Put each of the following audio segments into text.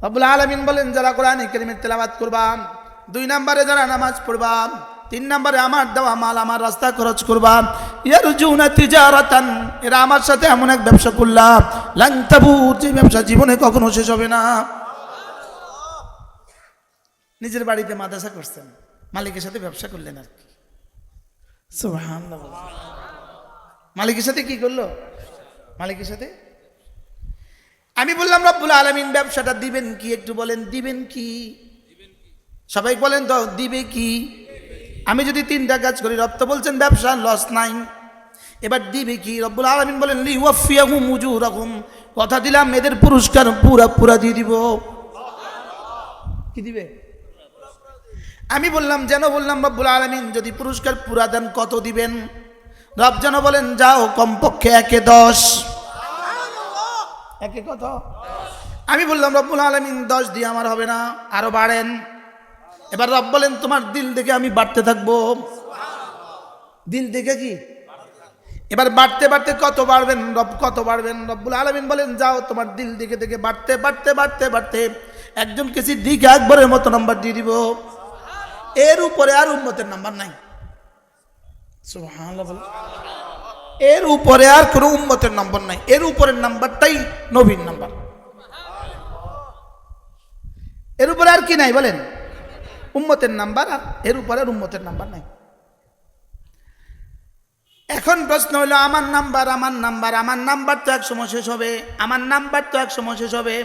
রব্বুল আলামিন বলেন যারা কোরআন কারীমের তেলাওয়াত করবা, 2 নম্বরে যারা নামাজ পড়বা, 3 নম্বরে আমার দেওয়া মাল আমার রাস্তা খরচ করবা, ইয়ারজুনা তিজারাতান, এরা আমার সাথে এমন এক ব্যবসা করলা লান তাবুর, যে ব্যবসা জীবনে কখনো শেষ হবে না। নিজের বাড়িতে মাদ্রাসা করছেন, মালিকের সাথে ব্যবসা করলেন আর কি, সুবহানাল্লাহ। মালিকের সাথে কি করলো? মালিকের সাথে। আমি বললাম রব্বুল আলামিন ব্যবসাটা দিবেন কি, একটু বলেন দিবেন কি? সবাই বলেন তো দিবে কি? আমি যদি 3টা কাজ করি, রব তো বলছেন ব্যবসা লস নাই, এবার দিবে কি? রব্বুল আলামিন বলেন লিওয়াফিয়াহুম উজুরাহুম, কথা দিলাম এদের পুরস্কার পুরা দিয়ে দিব। কি দিবে? আমি বললাম যেন বললাম রব্বুল আলামিন যদি পুরস্কার পুরা দেন কত দিবেন? রব যেন বলেন যাও কমপক্ষে 1-এ 10। 1-এ কত? আমি বললাম রব্বুল আলামিন 10 দিয়ে আমার হবে না, আরো বাড়েন। এবার রব বলেন তোমার দিল দেখে আমি বাড়তে থাকবো। দিল দেখে কি? এবার বাড়তে বাড়তে কত বাড়বেন রব, কত বাড়বেন? রব্বুল আলামিন বলেন যাও তোমার দিল দেখে দেখে বাড়তে বাড়তে বাড়তে বাড়তে একজনকে সিদ্দিক আকবরের মতো নাম্বার দিয়ে দিব। এর উপরে আর উম্মতের নাম্বার নাই। সুবহানাল্লাহ। এর উপরে আর কোনো উম্মতের নম্বর নাই, এর উপরের নাম্বারটাই নবীর নাম্বার। এর উপরে আর কি নাই বলেন? উম্মতের নাম্বার, আর এর উপরে আর উম্মতের নাম্বার নাই। এখন প্রশ্ন হলো আমার নাম্বার আমার নাম্বার আমার নাম্বার তো এক সময় শেষ হবে, আমার নাম্বার তো এক সময় শেষ হবে।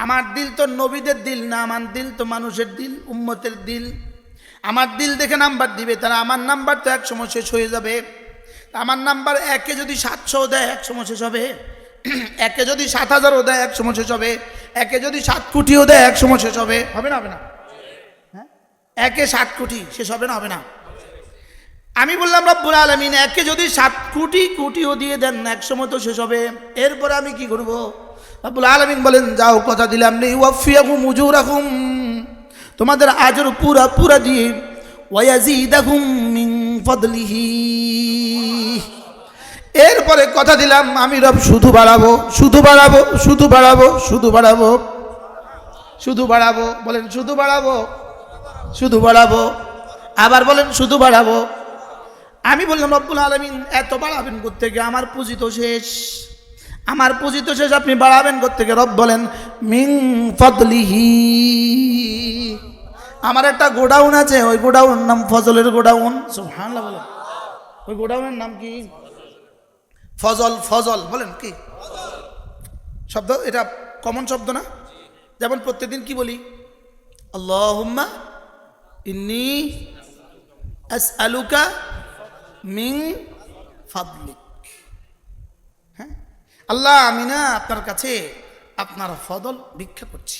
আমার দিল তো নবীদের দিল না, আমার দিল তো মানুষের দিল, উম্মতের দিল। আমার দিল দেখে নাম্বার দিবে তারা, আমার নাম্বার তো এক সময় শেষ হয়ে যাবে। আমার নাম্বার 1-এ যদি 700 দেয় এক সময় শেষ হবে, 1-এ যদি 7000ও দেয় এক সময় শেষ হবে, 1-এ যদি 7 কোটিও দেয় এক সময় শেষ হবে। হবে না? হবে না? হ্যাঁ, 1-এ 7 কোটি শেষ হবে না? হবে না? আমি বললাম রব্বুল আলামিন 1-এ যদি 7 কোটিও দিয়ে দেন এক সময় তো শেষ হবে, এরপরে আমি কি করব? রব্বুল আলামিন বলেন যাও কথা দিলাম লিওয়াফিয়াহুম উজুরাহুম, তোমাদের আজর পুরা দিয়ে, ওয়ায়াজিদাহুম মিন ফাদলিহি, এরপরে কথা দিলাম আমি রব শুধু বাড়াবো শুধু বাড়াবো শুধু বাড়াবো শুধু বাড়াবো শুধু বাড়াবো। বলেন শুধু বাড়াবো শুধু বাড়াবো, আবার বলেন শুধু বাড়াবো। আমি বললাম রব্বুল আলামিন এত বাড়াবেন কোত্থেকে? আমার পুঁজি তো শেষ, আমার পুঁজি তো শেষ, আপনি বাড়াবেন কোত্থেকে? রব বলেন মিন ফাদলিহি, আমার একটা গোডাউন আছে, ওই গোডাউনের নাম ফজলের গোডাউন। সুবহানাল্লাহ বলেন। ওই গোডাউনের নাম কি? ফজল। ফজল বলেন কি শব্দ? এটা কমন শব্দ না? যেমন প্রত্যেকদিন কি বলি? আল্লাহুম্মা ইন্নী আসআলুকা মিন ফাদলিক। হ্যাঁ, আল্লাহ আমি না আপনার কাছে আপনার ফজল ভিক্ষা করছি,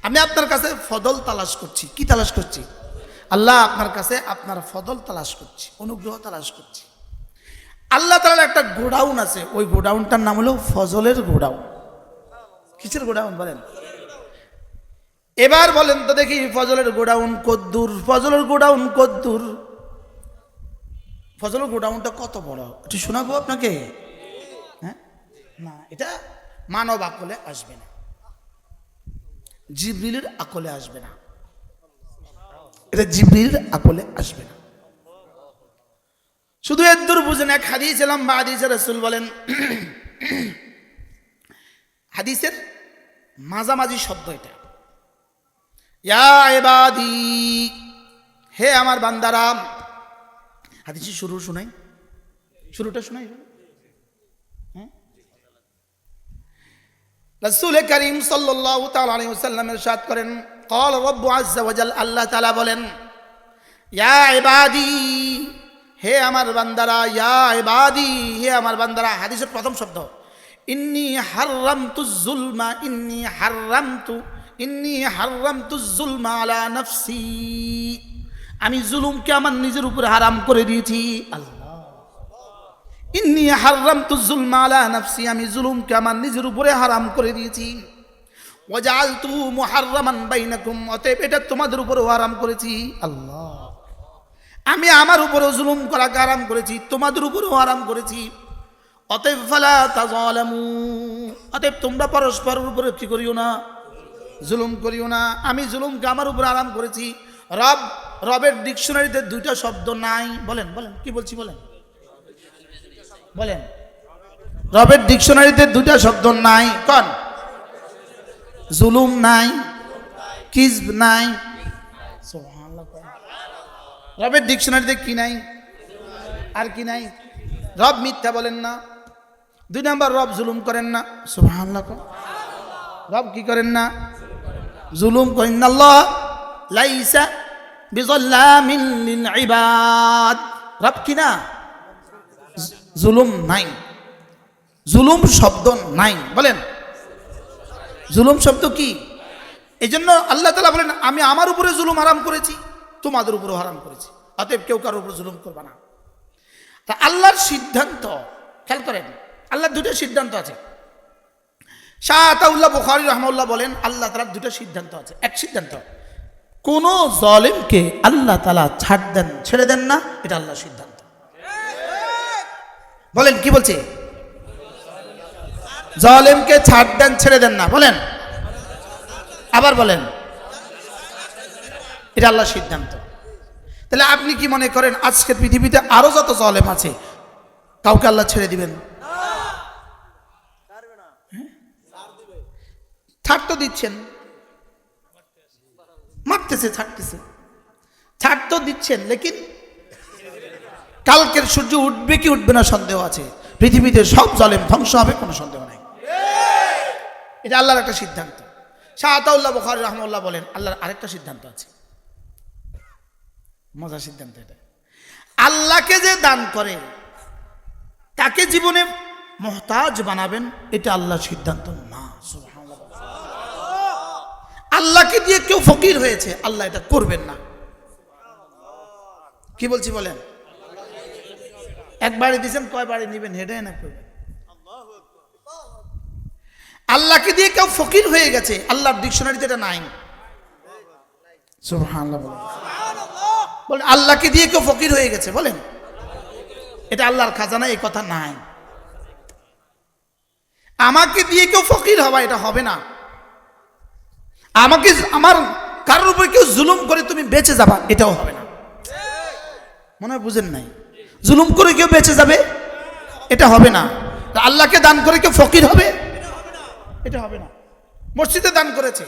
আমি আপনার কাছে ফজল তালাশ করছি। কি তালাশ করছি? আল্লাহ আপনার কাছে আপনার ফজল তালাশ করছি, অনুগ্রহ তালাশ করছি। আল্লাহ তাআলার একটা গোডাউন আছে, ওই গোডাউনটার নাম হলো ফজলের গোডাউন। কিসের গোডাউন বলেন? এবার বলেন তো দেখি ফজলের গোডাউন কদ্দূর? ফজলের গোডাউন কদ্দূর? ফজলের গোডাউনটা কত বড় একটু শোনাবো আপনাকে। হ্যাঁ, না এটা মানব আকলে আসবে না, জিবরিলের আকলে আসবে না, এটা জিবরিলের আকলে আসবে না। শুধু এদ্দুর বুঝেন, এক হাদিস এলাম বা হাদিসে রাসূল বলেন, হাদিসের মাঝামাঝি শব্দ এটা, ইয়া ইবাদি, হে আমার বান্দারা। হাদিসের শুরু শোনাই, শুরুটা শোনাই। রাসূল করিম সাল্লাল্লাহু তাআলা আলাইহি ওয়াসাল্লাম ইরশাদ করেন, ক্বাল রাব্বু আযজা ওয়া জাল, আল্লাহ তাআলা বলেন ইয়া ইবাদি, হে আমার বান্দারা, ইয়া ইবাদি, হে আমার বান্দারা। হাদিসের প্রথম শব্দ ইন্নী হারামতুজ যুলমা, ইন্নী হারামতুজ যুলমা আলা নাফসি, আমি জুলুমকে আমার নিজের উপরে হারাম করে দিয়েছি। আল্লাহ, ইন্নী হারামতুজ যুলমা আলা নাফসি, আমি জুলুমকে আমার নিজের উপরে হারাম করে দিয়েছি। ওয়া জাআলতু মুহাররামান বাইনাকুম, অতএব এটা তোমাদের উপরেও হারাম করেছি। আল্লাহ, আমি আমার উপরেও জুলুম করাকে হারাম করেছি, তোমাদের উপরেও হারাম করেছি। অতএব ফালা তাযালামু, অতএব তোমরা পরস্পরের উপরে কি করিও না, জুলুম করিও না। আমি জুলুমকে আমার উপর আরাম করেছি। রবের ডিকশনারিতে দুইটা শব্দ নাই। বলেন বলেন কি বলছি বলেন বলেন। রবের ডিকশনারিতে দুইটা শব্দ নাই। কোন? জুলুম নাই, কিজব নাই। সুবহানাল্লাহ। রবের ডিকশনারিতে কি নাই? আর কি নাই? রব মিথ্যা বলেন না। 2 নাম্বার, রব জুলুম করেন না। সুবহানাল্লাহ। রব কি করেন না? জুলুম করেন না। আল্লাহ লাইসা বিযাল্লামিন লিল ইবাদ। রব কি না? জুলুম নাই, জুলুম শব্দ নাই। বলেন জুলুম শব্দ কি? এই জন্য আল্লাহ তাআলা বলেন আমি আমার উপরে জুলুম হারাম করেছি, তোমাদের উপরেও হারাম করেছি, অতএব কেউ কারোর উপর জুলুম করবে না। তা আল্লাহর সিদ্ধান্ত খেয়াল করেন, আল্লাহর দুটো সিদ্ধান্ত আছে। শাহ আতাউল্লাহ বুখারী রাহমাহুল্লাহ বলেন আল্লাহ তাআলার দুটো সিদ্ধান্ত আছে। এক সিদ্ধান্ত, কোন জালেমকে আল্লাহ তাআলা ছাড় দেন, ছেড়ে দেন না, এটা আল্লাহর সিদ্ধান্ত। বলেন কি বলছে? জালেমকে ছাড় দেন, ছেড়ে দেন না। বলেন আবার বলেন, এটা আল্লাহর সিদ্ধান্ত। তাহলে আপনি কি মনে করেন আজকের পৃথিবীতে আরো যত জালেম আছে কাউকে আল্লাহ ছেড়ে দিবেন? ছাড় তো দিচ্ছেন, মারতেছে, ছাড়তেছে, ছাড় তো দিচ্ছেন, লেকিন কালকের সূর্য উঠবে কি উঠবে না সন্দেহ আছে। পৃথিবীতে সব জালেম ধ্বংস হবে, কোনো সন্দেহ নাই। এটা আল্লাহর একটা সিদ্ধান্ত। শাহ আতাউল্লাহ বুখারী রাহমাহুল্লাহ বলেন আল্লাহর আরেকটা সিদ্ধান্ত আছে। মজার সিদ্ধান্ত এটা। আল্লাহকে যে দান করে তাকে জীবনে মুহতাজ বানাবেন, এটা আল্লাহর সিদ্ধান্ত না। সুবহানাল্লাহ। আল্লাহকে দিয়ে কেউ ফকির হয়েছে, আল্লাহ এটা করবেন না। কি বলছি বলেন? একবারে দিয়েছেন, কয়বারে নিবেন হেডে না করবেন? আল্লাহকে দিয়ে কেউ ফকির হয়ে গেছে, আল্লাহর ডিকশনারিতে এটা নাই। সুবহানাল্লাহ। বলেন আল্লাহকে দিয়ে কেউ ফকির হয়ে গেছে, বলেন এটা আল্লাহর খাজানা, এই কথা নাই। আমাকে দিয়ে কেউ ফকির হবা, এটা হবে না। আমাকে আমার কারোর উপর কেউ জুলুম করে তুমি বেঁচে যাবা, এটাও হবে না। মনে হয় বুঝেন নাই। জুলুম করে কেউ বেঁচে যাবে, এটা হবে না। আল্লাহকে দান করে কেউ ফকির হবে, এটা হবে না। মসজিদে দান করেছে,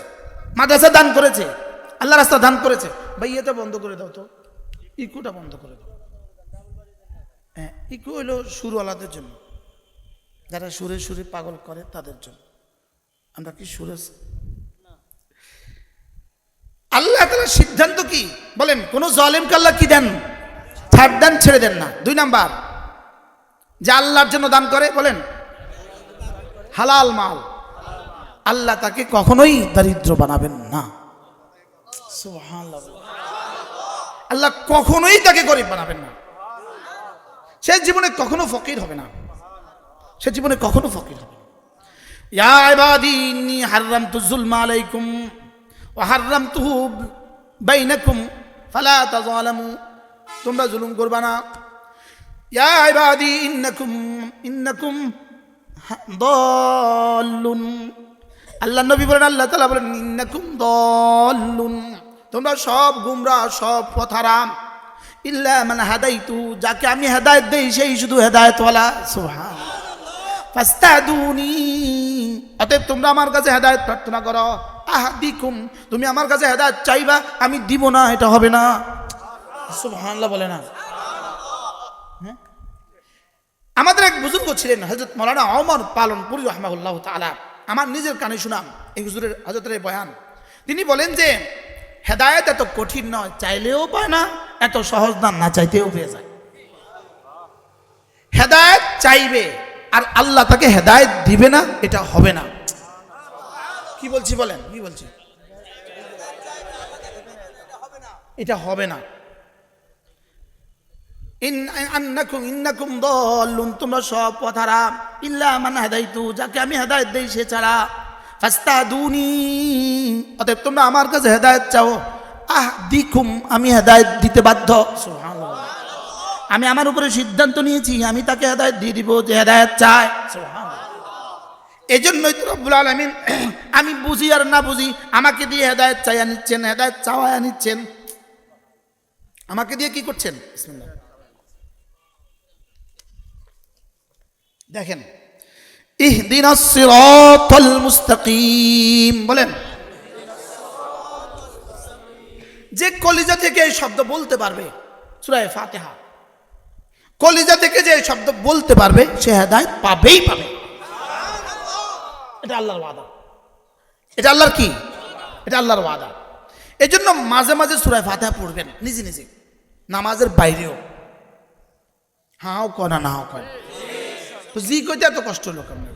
মাদ্রাসা দান করেছে, আল্লাহ রাস্তা দান করেছে, ভাই এটা বন্ধ করে দাও তো, ইকুটা বন্ধ করে দাও। হ্যাঁ, ইকু হইলো সুরওয়ালাদের জন্য, যারা সুরে সুরে পাগল করে তাদের জন্য। আমরা কি সুরে? আল্লাহ তাআলার সিদ্ধান্ত কি বলেন? কোন জালেমকে আল্লাহ কি দেন? ছাড় দেন, ছেড়ে দেন না। 2 নাম্বার, যে আল্লাহর জন্য দান করে, বলেন হালাল মাল, আল্লাহ তাকে কখনোই দরিদ্র বানাবেন না। সুবহানাল্লাহ। আল্লাহ কখনোই তাকে গরিব বানাবেন না। সে জীবনে কখনো ফকির হবে না, সে জীবনে কখনো ফকির হবে না। ইয়া ইবাদি ইন্নী হারামতু যুলমা আলাইকুম ওয়া হারামতুহু বাইনাকুম ফালা তাযালামু। তোমরা জুলুম করবা না। ইয়া ইবাদি ইন্নাকুম দাল্লুন। আল্লাহ নবী বলেন, আল্লাহ তাআলা বলেন ইন্নাকুম দাল্লুন, তোমরা সব গুমরাহ, সব পথহারা। ইল্লা মান হাদাইতু, যাকে আমি হেদায়েত দেই সেই শুধু হেদায়েতওয়ালা। সুবহানাল্লাহ। ফাস্তাদুনি, অতএব তোমরা আমার কাছে হেদায়েত প্রার্থনা করো। আহদিকুম, তুমি আমার কাছে হেদায়েত চাইবা, আমি দিব না, এটা হবে না। সুবহানাল্লাহ বলে না? হ্যাঁ, আমাদের এক বুজুর্গ ছিলেন হযরত মাওলানা ওমর পালনপুরি রাহমাহুল্লাহ তাআলা। আমার নিজের কানে শুনাম এই হুজুরের, হযরতের বয়ান। তিনি বলেন যে হেদায়েত এত কঠিন নয়, চাইলেও পায় না, এত সহজ না, না চাইতেও পেয়ে যায়। হেদায়েত চাইবে আর আল্লাহ তাকে হেদায়েত দিবে না, এটা হবে না। কি বলছি বলেন? কি বলছি? এটা হবে না। ইন্নাকুম দাল্লুন, তোমরা সব পথহারা। ইল্লা মান হাদাইতু, যাকে আমি হেদায়েত দেই সে ছাড়া। ফাস্তাদুনি, অতএব তোমরা আমার কাছে হেদায়েত চাও। আহদিকুম, আমি হেদায়েত দিতে বাধ্য। সুবহানাল্লাহ। আমি আমার উপরে সিদ্ধান্ত নিয়েছি, আমি তাকে হেদায়েত দিয়ে দিব যে হেদায়েত চায়। সুবহানাল্লাহ। এজন্যই তো রব্বুল আলামিন আমি বুঝি আর না বুঝি আমাকে দিয়ে হেদায়েত চাইয়া নিচ্ছেন, হেদায়েত চাওয়ায়া নিচ্ছেন, আমাকে দিয়ে কি করছেন? বিসমিল্লাহ। দেখেন, ইহদিনাস সিরাতাল মুস্তাকিম বলেন। যে কলিজা থেকে এই শব্দ বলতে পারবে, সূরা ফাতিহা, কলিজা থেকে যে এই শব্দ বলতে পারবে সে হেদায়েত পাবেই পাবে। এটা আল্লাহর ওয়াদা। এটা আল্লাহর কি? এটা আল্লাহর ওয়াদা। এজন্য মাঝে মাঝে সূরা ফাতিহা পড়বেন নিজে নিজে, নামাজের বাইরেও। হাও কনা না হাও কনা তো জি কইতে এত কষ্ট লোক আপনার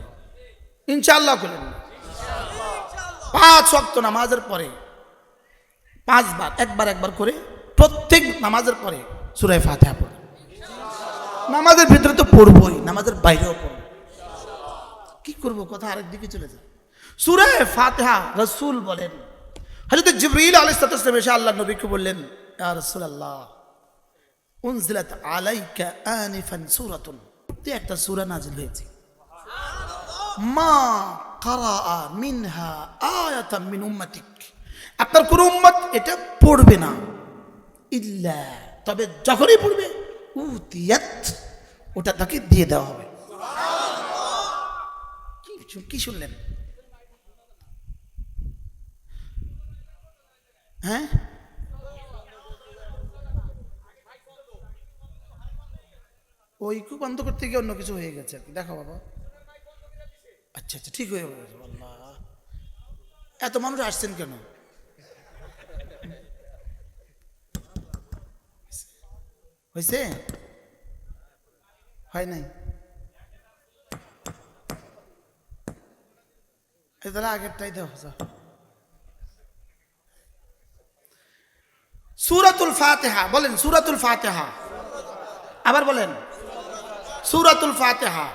ইনশাআল্লাহ করেন। 5 ওয়াক্ত নামাজের পরে 5 বার, একবার করে প্রত্যেক নামাজের পরে সূরা ফাতিহা পড়বেন। নামাজের ভিতরে তো পড়বই, নামাজের বাইরেও পড়ব। কি করব, কথা আরেক দিকে চলে যায়। সূরা ফাতিহা রাসূল বলেন, হযরত জিবরিল আলাইহিস সালাম এসে আল্লাহর নবীকে বললেন, ইয়া রাসূলুল্লাহ উনজিলাত আলাইকা আনিফান সূরাতুন, একটা সূরা নাযিল হয়েছে, মা ক্বারাআ মিনহা আয়াতাম মিন উম্মাতিক, আপনার কোন উম্মত এটা পড়বে না, ইল্লা, তবে যখনই পড়বে উতিয়াত, ওটা তাকে দিয়ে দেওয়া হবে। কি শুনলেন? হ্যাঁ, ওই খুব বন্ধ করতে গিয়ে অন্য কিছু হয়ে গেছে। দেখো বাবা, আচ্ছা আচ্ছা ঠিক হয়ে গেছে। আল্লাহ, এত মানুষ আসছেন কেন? হয়েছে? হয় নাই? তাহলে আগেরটাই দেওয়া। সূরাতুল ফাতিহা বলেন, সূরাতুল ফাতিহা, আবার বলেন সূরাতুল ফাতিহা।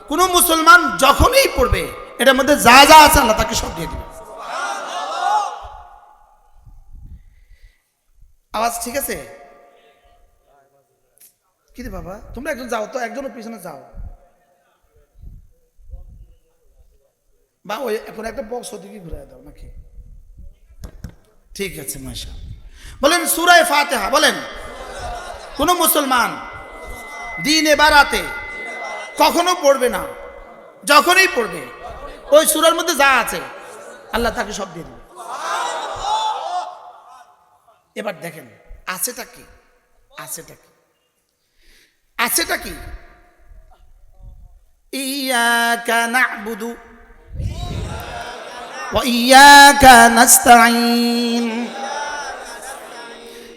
কোন মুসলমান যখনই পড়বে এটার মধ্যে যা যা আছে আল্লাহ তাকে সব দিয়ে দিবে। আওয়াজ ঠিক আছে? কি রে বাবা, তোমরা একজন যাও তো, একজনের পিছনে যাও, বা ওই এখন একটা বক্স ওদিকে ঘুরে দাও নাকি? ঠিক আছে, মাশাআল্লাহ। বলেন সূরা ফাতিহা বলেন। কোন মুসলমান দিনে বা রাতে কখনো পড়বে না, যখনই পড়বে ওই সূরার মধ্যে যা আছে আল্লাহ তাকে সব দিয়ে দেবে। এবার দেখেন আছেটা কি, আছেটা কি, আছেটা কি? ইয়াকা না'বুদু ওয়া ইয়াকা নাস্তাঈন,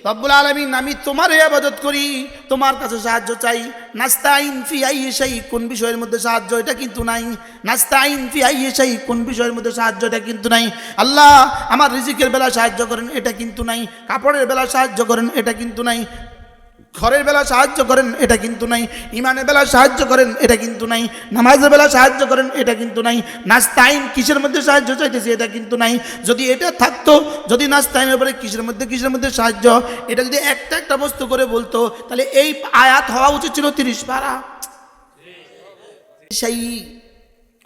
রব্বুল আলামিন আমি তোমার ইবাদত করি, তোমার কাছে সাহায্য চাই। নাস্তাঈন ফি আইয়ি শাই, কোন বিষয়ের মধ্যে সাহায্য এটা কিন্তু নাই। নাস্তাঈন ফি আইয়ি শাই, কোন বিষয়ের মধ্যে সাহায্য এটা কিন্তু নাই। আল্লাহ আমার রিজিকের বেলা সাহায্য করেন এটা কিন্তু নাই, কাপড়ের বেলা সাহায্য করেন এটা কিন্তু নাই, ঘরের বেলা সাহায্য করেন এটা কিন্তু নাই, ইমানের বেলা সাহায্য করেন এটা কিন্তু নাই, নামাজের বেলা সাহায্য করেন এটা কিন্তু নাই। নাস্তাইন কিসের মধ্যে সাহায্য চাইতেছে এটা কিন্তু নাই। যদি এটা থাকতো, যদি নাস্তাইনের উপরে কিসের মধ্যে সাহায্য, এটা যদি একটা একটা বস্তু করে বলতো, তাহলে এই আয়াত হওয়া উচিত ছিল 30 পারা। সেই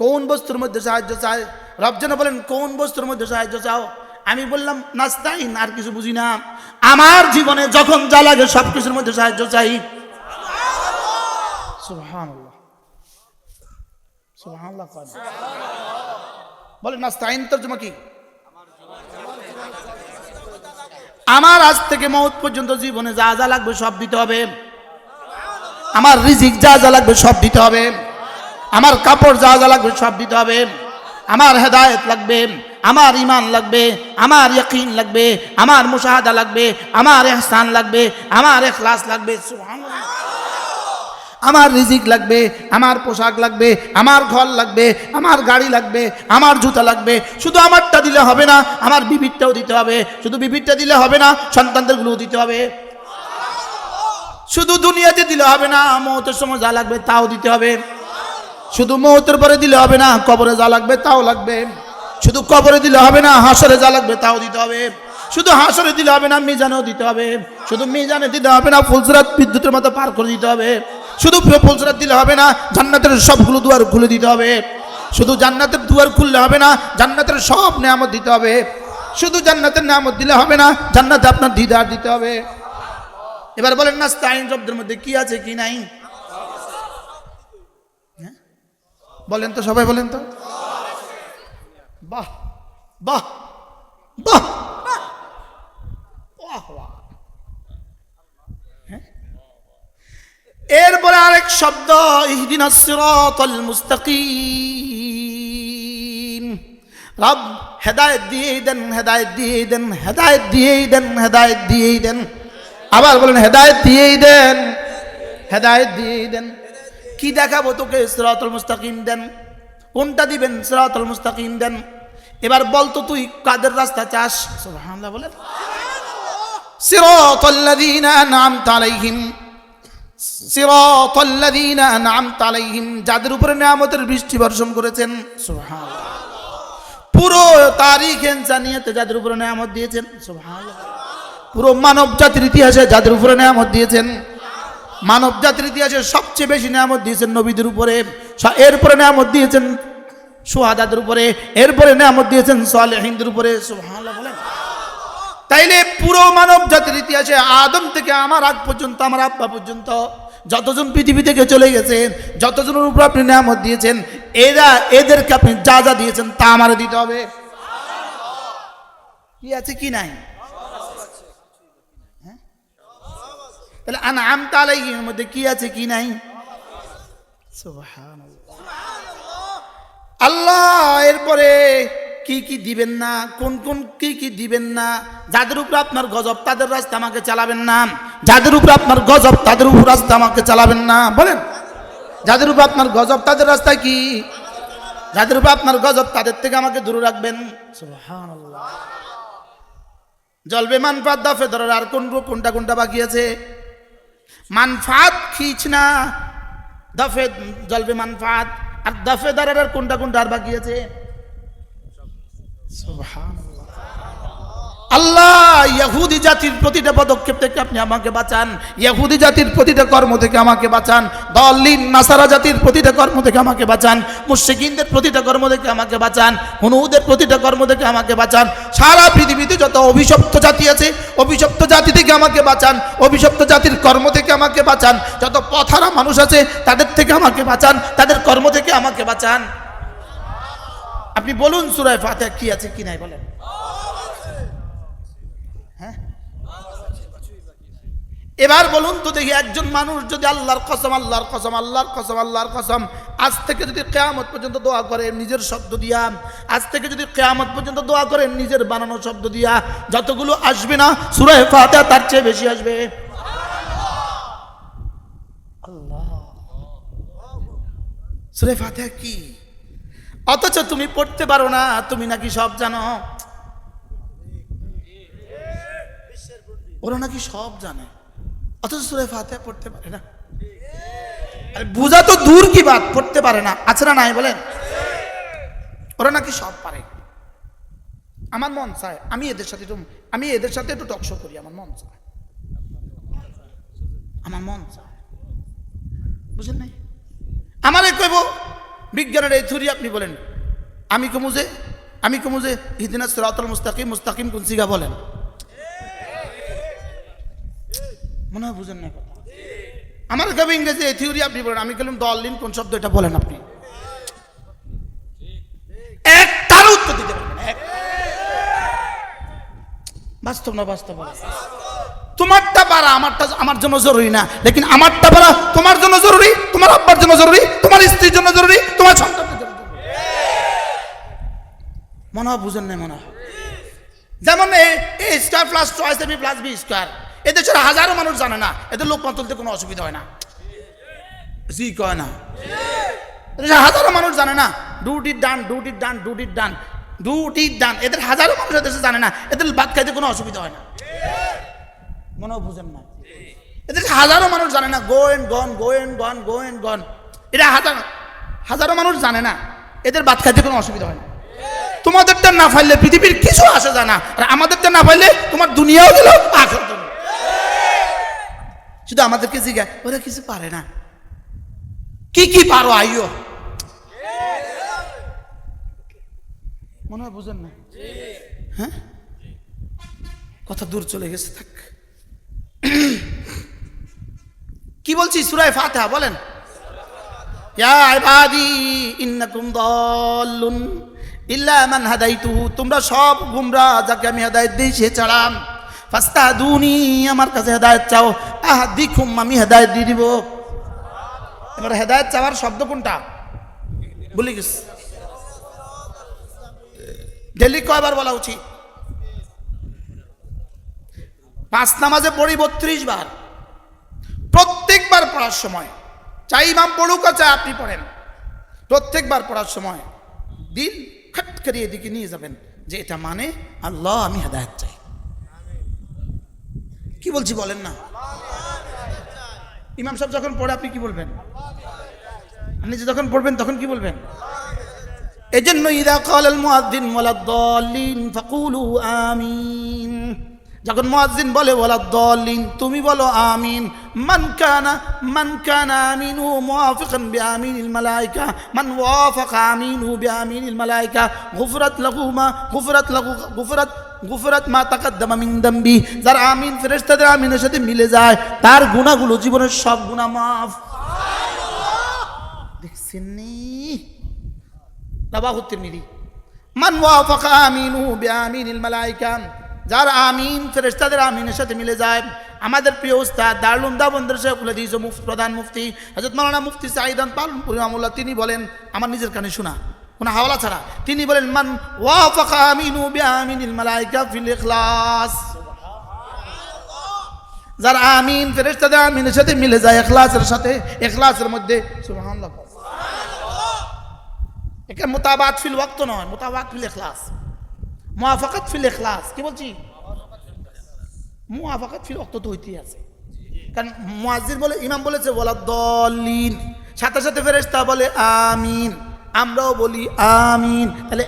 কোন বস্তুর মধ্যে সাহায্য চায়? রব যেন বলেন কোন বস্তুর মধ্যে সাহায্য চাও? আমি বললাম নাস্তাইন, আর কিছু বুঝি না। আমার জীবনে যখন যা লাগে সব কিছুর মধ্যে সাহায্য চাই। সুবহানাল্লাহ, সুবহানাল্লাহ। বলেন নাস্তাইন তরজমা কি? আমার আজ থেকে মওত পর্যন্ত জীবনে যা যা লাগবে সব দিতে হবে। আমার রিজিক যা যা লাগবে সব দিতে হবে। আমার কাপড় যা যা লাগবে সব দিতে হবে। আমার হেদায়েত লাগবে, আমার ঈমান লাগবে, আমার ইয়াকিন লাগবে, আমার মুশাহাদা লাগবে, আমার ইহসান লাগবে, আমার ইখলাস লাগবে। সুবহানাল্লাহ। আমার রিজিক লাগবে, আমার পোশাক লাগবে, আমার ঘর লাগবে, আমার গাড়ি লাগবে, আমার জুতা লাগবে। শুধু আমারটা দিলে হবে না, আমার বিবিরটাও দিতে হবে। শুধু বিবিরটা দিলে হবে না, সন্তানদেরগুলোও দিতে হবে। শুধু দুনিয়াতে দিলে হবে না, মওতের সময় যা লাগবে তাও দিতে হবে। শুধু মওতের পরে দিলে হবে না, কবরে যা লাগবে তাও লাগবে। শুধু কবরে দিলে হবে না, হাসরে যা লাগবে তাও দিতে হবে। শুধু হাসরে দিলে হবে না, মিজানেও দিতে হবে। শুধু মিজানে দিলে হবে না, ফুলসিরাত বিদ্যুতের মতো পার করে দিতে হবে। শুধু ফুলসিরাত দিলে হবে না, জান্নাতের সবগুলো দুয়ার খুলে দিতে হবে। শুধু জান্নাতের দুয়ার খুললে হবে না, জান্নাতের সব নিয়ামত দিতে হবে। শুধু জান্নাতের নিয়ামত দিলে হবে না, জান্নাতে আপনার দিদার দিতে হবে। এবার বলেন নাস্তাইন শব্দের মধ্যে কি আছে কি নাই? বলেন তো, সবাই বলেন তো। বাহ বাহ বাহ বাহ। এরপরে আরেক শব্দ, ইহদিনাস সিরাতাল মুস্তাকিম। রব হেদায়েত দিয়ে দেন, হেদায়েত দিয়ে দেন, হেদায়েত দিয়ে দেন, হেদায়েত দিয়ে দেন। আবার বলেন হেদায়েত দিয়ে দেন, হেদায়েত দিয়ে দেন। কি দেখাবো তোকে? সিরাতাল মুস্তাকিম দেন। কোনটা দিবেন? সিরাতাল মুস্তাকিম দেন। এবার বলতো তুই কাদের রাস্তা চাস? সুবহানাল্লাহ বলেন। সিরাতাল্লাযীনা আন'আমতা আলাইহিম, সিরাতাল্লাযীনা আন'আমতা আলাইহিম, যাদের উপরে নিয়ামতের বৃষ্টি বর্ষণ করেছেন। সুবহানাল্লাহ। পুরো তারিখ ইনসানিয়তে যাদের উপরে নিয়ামত দিয়েছেন। সুবহানাল্লাহ। পুরো মানব জাতির ইতিহাসে যাদের উপরে নিয়ামত দিয়েছেন, মানব জাতির ইতিহাসে সবচেয়ে বেশি নিয়ামত দিয়েছেন নবীদের উপরে, এরপরে নিয়ামত দিয়েছেন শুহাদাদের উপরে, এরপরে নিয়ামত দিয়েছেন সালেহিনদের উপরে। সুবহানাল্লাহ বলেন। তাইলে পুরো মানব জাতির ইতিহাসে আদম থেকে আমার আগ পর্যন্ত, আমার আব্বা পর্যন্ত যতজন পৃথিবী থেকে চলে গেছেন, যতজনের উপর আপনি নিয়ামত দিয়েছেন, এদেরকে আপনি যা যা দিয়েছেন তা আমারে দিতে হবে। কি আছে কি নাই? তাহলে আন'আমতা আলাইহিম এর মধ্যে কি আছে কি নাই? সুবহানাল্লাহ। আল্লাহ এরপরে কি কি দিবেন না, কোন কোন কি কি দিবেন না। যাদের উপর আপনার গজব তাদের রাস্তা আমাকে চালাবেন না, যাদের উপর আপনার গজব তাদের উপর রাস্তা আমাকে চালাবেন না। বলেন, যাদের উপর আপনার গজব তাদের রাস্তা কি? যাদের উপর আপনার গজব তাদের থেকে আমাকে দূরে রাখবেন। সুবহানাল্লাহ। জলবে মানফাত দাফে ধরার আর কোনটা কোনটা বাকি আছে? মানফাত খিচ না, দাফে জলবে মানফাত, আর দাফে ধরার আর কোনটা আর বাকি আছে? সুবহানাল্লাহ। আল্লাহ ইহুদি জাতির প্রতিটা পদক্ষেপ থেকে আপনি আমাকে বাঁচান, ইহুদি জাতির প্রতিটা কর্ম থেকে আমাকে বাঁচান, দাল্লিন নাসারা জাতির প্রতিটা কর্ম থেকে আমাকে বাঁচান, মুশরিকিনদের প্রতিটা কর্ম থেকে আমাকে বাঁচান, হুনুদের প্রতিটা কর্ম থেকে আমাকে বাঁচান। সারা পৃথিবীতে যত অভিশপ্ত জাতি আছে, অভিশপ্ত জাতি থেকে আমাকে বাঁচান, অভিশপ্ত জাতির কর্ম থেকে আমাকে বাঁচান। যত পথহারা মানুষ আছে তাদের থেকে আমাকে বাঁচান, তাদের কর্ম থেকে আমাকে বাঁচান। আপনি বলুন সূরা ফাতিহা কি আছে কি নাই? বলেন। এবার বলুন তো দেখি, একজন মানুষ যদি আল্লাহর কসম, আল্লাহর কসম, আল্লাহর কসম, আল্লাহর কসম, আজ থেকে যদি কিয়ামত পর্যন্ত দোয়া করে নিজের শব্দ দিয়া, আজ থেকে যদি কিয়ামত পর্যন্ত দোয়া করে নিজের বানানো শব্দ দিয়া, যতগুলো আসবে না সূরা ফাতিহা তার চেয়ে বেশি আসবে। আল্লাহ, সূরা ফাতিহা কি? অথচ তুমি পড়তে পারো না, তুমি নাকি সব জানো। ওরা নাকি সব জানে, অথচ সূরা ফাতিহা পড়তে পারে না। আরে বুঝা তো দূর কি বাত, পড়তে পারে না। আছে না নাই? বলেন। ওরা নাকি সব পারে। আমার মন চায় আমি এদের সাথে একটু টকশো করি, আমার মন চায়, আমার মন চায়। বুঝেন নাই? আমারে কইব বিজ্ঞানের এই থিওরি আপনি বলেন, আমি কমু যে ইহদিনাস সিরাতাল মুস্তাকিম, মুস্তাকিম কোন সিগা বলেন? মনে হয় বুঝেন না কথা। আমার কবে ইংরেজি এই থিওরি আপনি বলেন, আমি বললাম দাল্লিন কোন শব্দ, এটা বলেন আপনি। একটার উত্তর দিতে পারবেন? বাস্তব না বাস্তব? তোমারটা পারা আমারটা আমার জন্য জরুরি না, লেকিন আমারটা পারা তোমার জন্য জরুরি, তোমার আব্বার জন্য জরুরি, তোমার স্ত্রীর জন্য জরুরি, তোমার সন্তানের জন্য জরুরি। মনে হয় বুঝেন না? মনে হয় যেমন A square plus twice AB plus B square, এদেশের হাজারো মানুষ জানে না, এদের লোক তুলতে কোনো অসুবিধা হয় না। জি কয় না? এদেশের হাজারো মানুষ জানে না ডুটির ডান, ডুটির ডান, ডুটির ডান, ডুটির ডান, এদের হাজারো মানুষ এদেশে জানে না, এদের ভাত খাইতে কোনো অসুবিধা হয় না। মনে বুঝেন না? এদেশে হাজারো মানুষ জানে না go and gone, go and gone, go and gone, এটা হাজারো মানুষ জানে না, এদের ভাত খাইতে কোনো অসুবিধা হয় না। তোমাদেরটা না পাইলে পৃথিবীর কিছু আসে যায় না, আর আমাদেরটা না পাইলে তোমার দুনিয়াও গেল, আখিরাত গেল। শুধু আমাদেরকে জিজ্ঞাসা, ওরা কিছু পারে না, কি কি পারো আইও? মনে হয় বুঝেন না? হ্যাঁ, কথা দূর চলে গেছে, থাক। কি বলছি? সূরা ফাতিহা বলেন, ইয়া ইবাদি ইন্নাকুম দাল্লুন ইল্লা মান হাদাইতুহু, তোমরা সব গুমরা, যাকে আমি হেদায়েত দেই সে ছাড়া। ফাস্তাহদুনি, আমার কাছে হেদায়েত চাও। আহদিকুম, আমি হেদায়েত দিয়ে দিব। এবার হেদায়েত চাওয়ার শব্দ কোনটা ভুলে গেছি। ডেলি কয়বার বলা উচিত? 5 নামাজে পড়ি 32 বার। প্রত্যেকবার পড়ার সময়, চাই ইমাম পড়ুক আর চাই আপনি পড়েন, প্রত্যেকবার পড়ার সময় দিল খট করে এদিকে নিয়ে যাবেন যে এটা মানে আল্লাহ, আমি হেদায়েত চাই। কি বলছি বলেন না? ইমাম সাহেব যখন পড়ে আপনি কি বলবেন? আপনি যখন পড়বেন তখন কি বলবেন? এজন্য ইদা ক্বালাল মুয়াজ্জিন ওয়ালাদ-দাল্লিন ফাকুলু আমিন, যখন মুয়াজ্জিন বলে ওয়ালাদ-দাল্লিন, তুমি বলো আমিন। মান কানা আমিনু মুওয়াফিকান বিআমিনিল মালায়েকা, মান ওয়াফাকা আমিনু বিআমিনিল মালায়েকা গুফরাত মা তাকাদ্দামা মিন দামবি, যার আমিন ফেরেশতাদের আমিনের সাথে মিলে যায় তার গুনাহগুলো, জীবনের সব গুনাহ মাফ। দেখছেন নি? রাওয়াহু তিরমিজি। মান ওয়াফাকা আমিনু বিআমিনিল মালায়েকা, যার আমিন ফেরেশতাদের আমিনের সাথে মিলে যায়। আমাদের প্রিয় উস্তাদ দারুল উলুম দেওবন্দের শেখুল হাদিস ও প্রধান মুফতি হযরত মাওলানা মুফতি সাঈদ পালনপুরি রহমাতুল্লাহ, তিনি বলেন, আমার নিজের কানে শোনা, কোনো হাওলা ছাড়া, তিনি বলেন, মান ওয়াফাকা আমিনু বিআমিনিল মালায়েকা ফিল ইখলাস, যার আমিন ফেরেশতাদের আমিনের সাথে মিলে যায় ইখলাসের সাথে, ইখলাসের মধ্যে। সুবহানাল্লাহ। এখানে মুতাবাত ফিল ওয়াক্ত নয়, মুতাবাত ফিল ইখলাস, মুওয়াফাকাত ফিল ইখলাস। কি বলছি? মুওয়াফাকাত ফিল ওয়াক্ত তো হইতেই আছে, কারণ মুয়াজ্জিন বলে, ইমাম বলেছে ওয়ালাদ-দাল্লিন, সাথে সাথে ফেরেশতা বলে আমিন, আমরাও বলি আমিন, তাহলে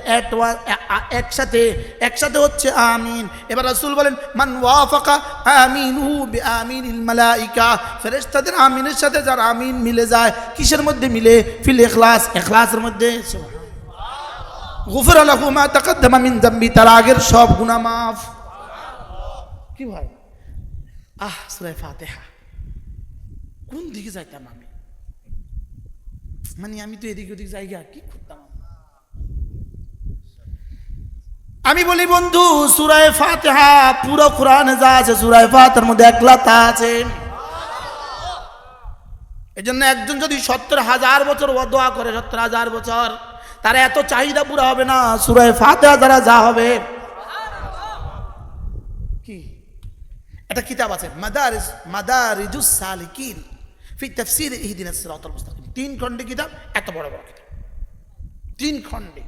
একসাথে হচ্ছে আমিন। এবার রাসূল বলেন, মান ওয়াফাকা আমিনহু বিআমিনিল মালায়েকা, ফেরেশতাদের আমিনের সাথে যার আমিন মিলে যায়, কিসের মধ্যে মিলে? ফিল ইখলাস, ইখলাসের মধ্যে। গুফিরা লাহু মা তাকাদ্দামা মিন যামবি, তার আগের সব গুনাহ মাফ। কি ভাই, সূরা ফাতিহা কোন দিকে যাইতাম আমি? মানে আমি তো এদিক ওদিক জায়গা কি করতাম? আমি বলি বন্ধু, সূরা ফাতিহা পুরো কোরআনে যা আছে, সূরা ফাতিহার মধ্যে একলাতা আছে। এজন্য একজন যদি 70,000 বছর দোয়া করে, 70,000 বছর, তার এত চাহিদা পুরো হবে না সূরা ফাতিহা দ্বারা যা হবে। কি একটা কিতাব আছে, মাদারিজুস সালিকিন ফি তাফসীর ইহদিনাস সিরাতাল মুস্তাকিম, 3 খণ্ডে কিতাব, এত বড় বড় কিতাব, 3 খণ্ডে।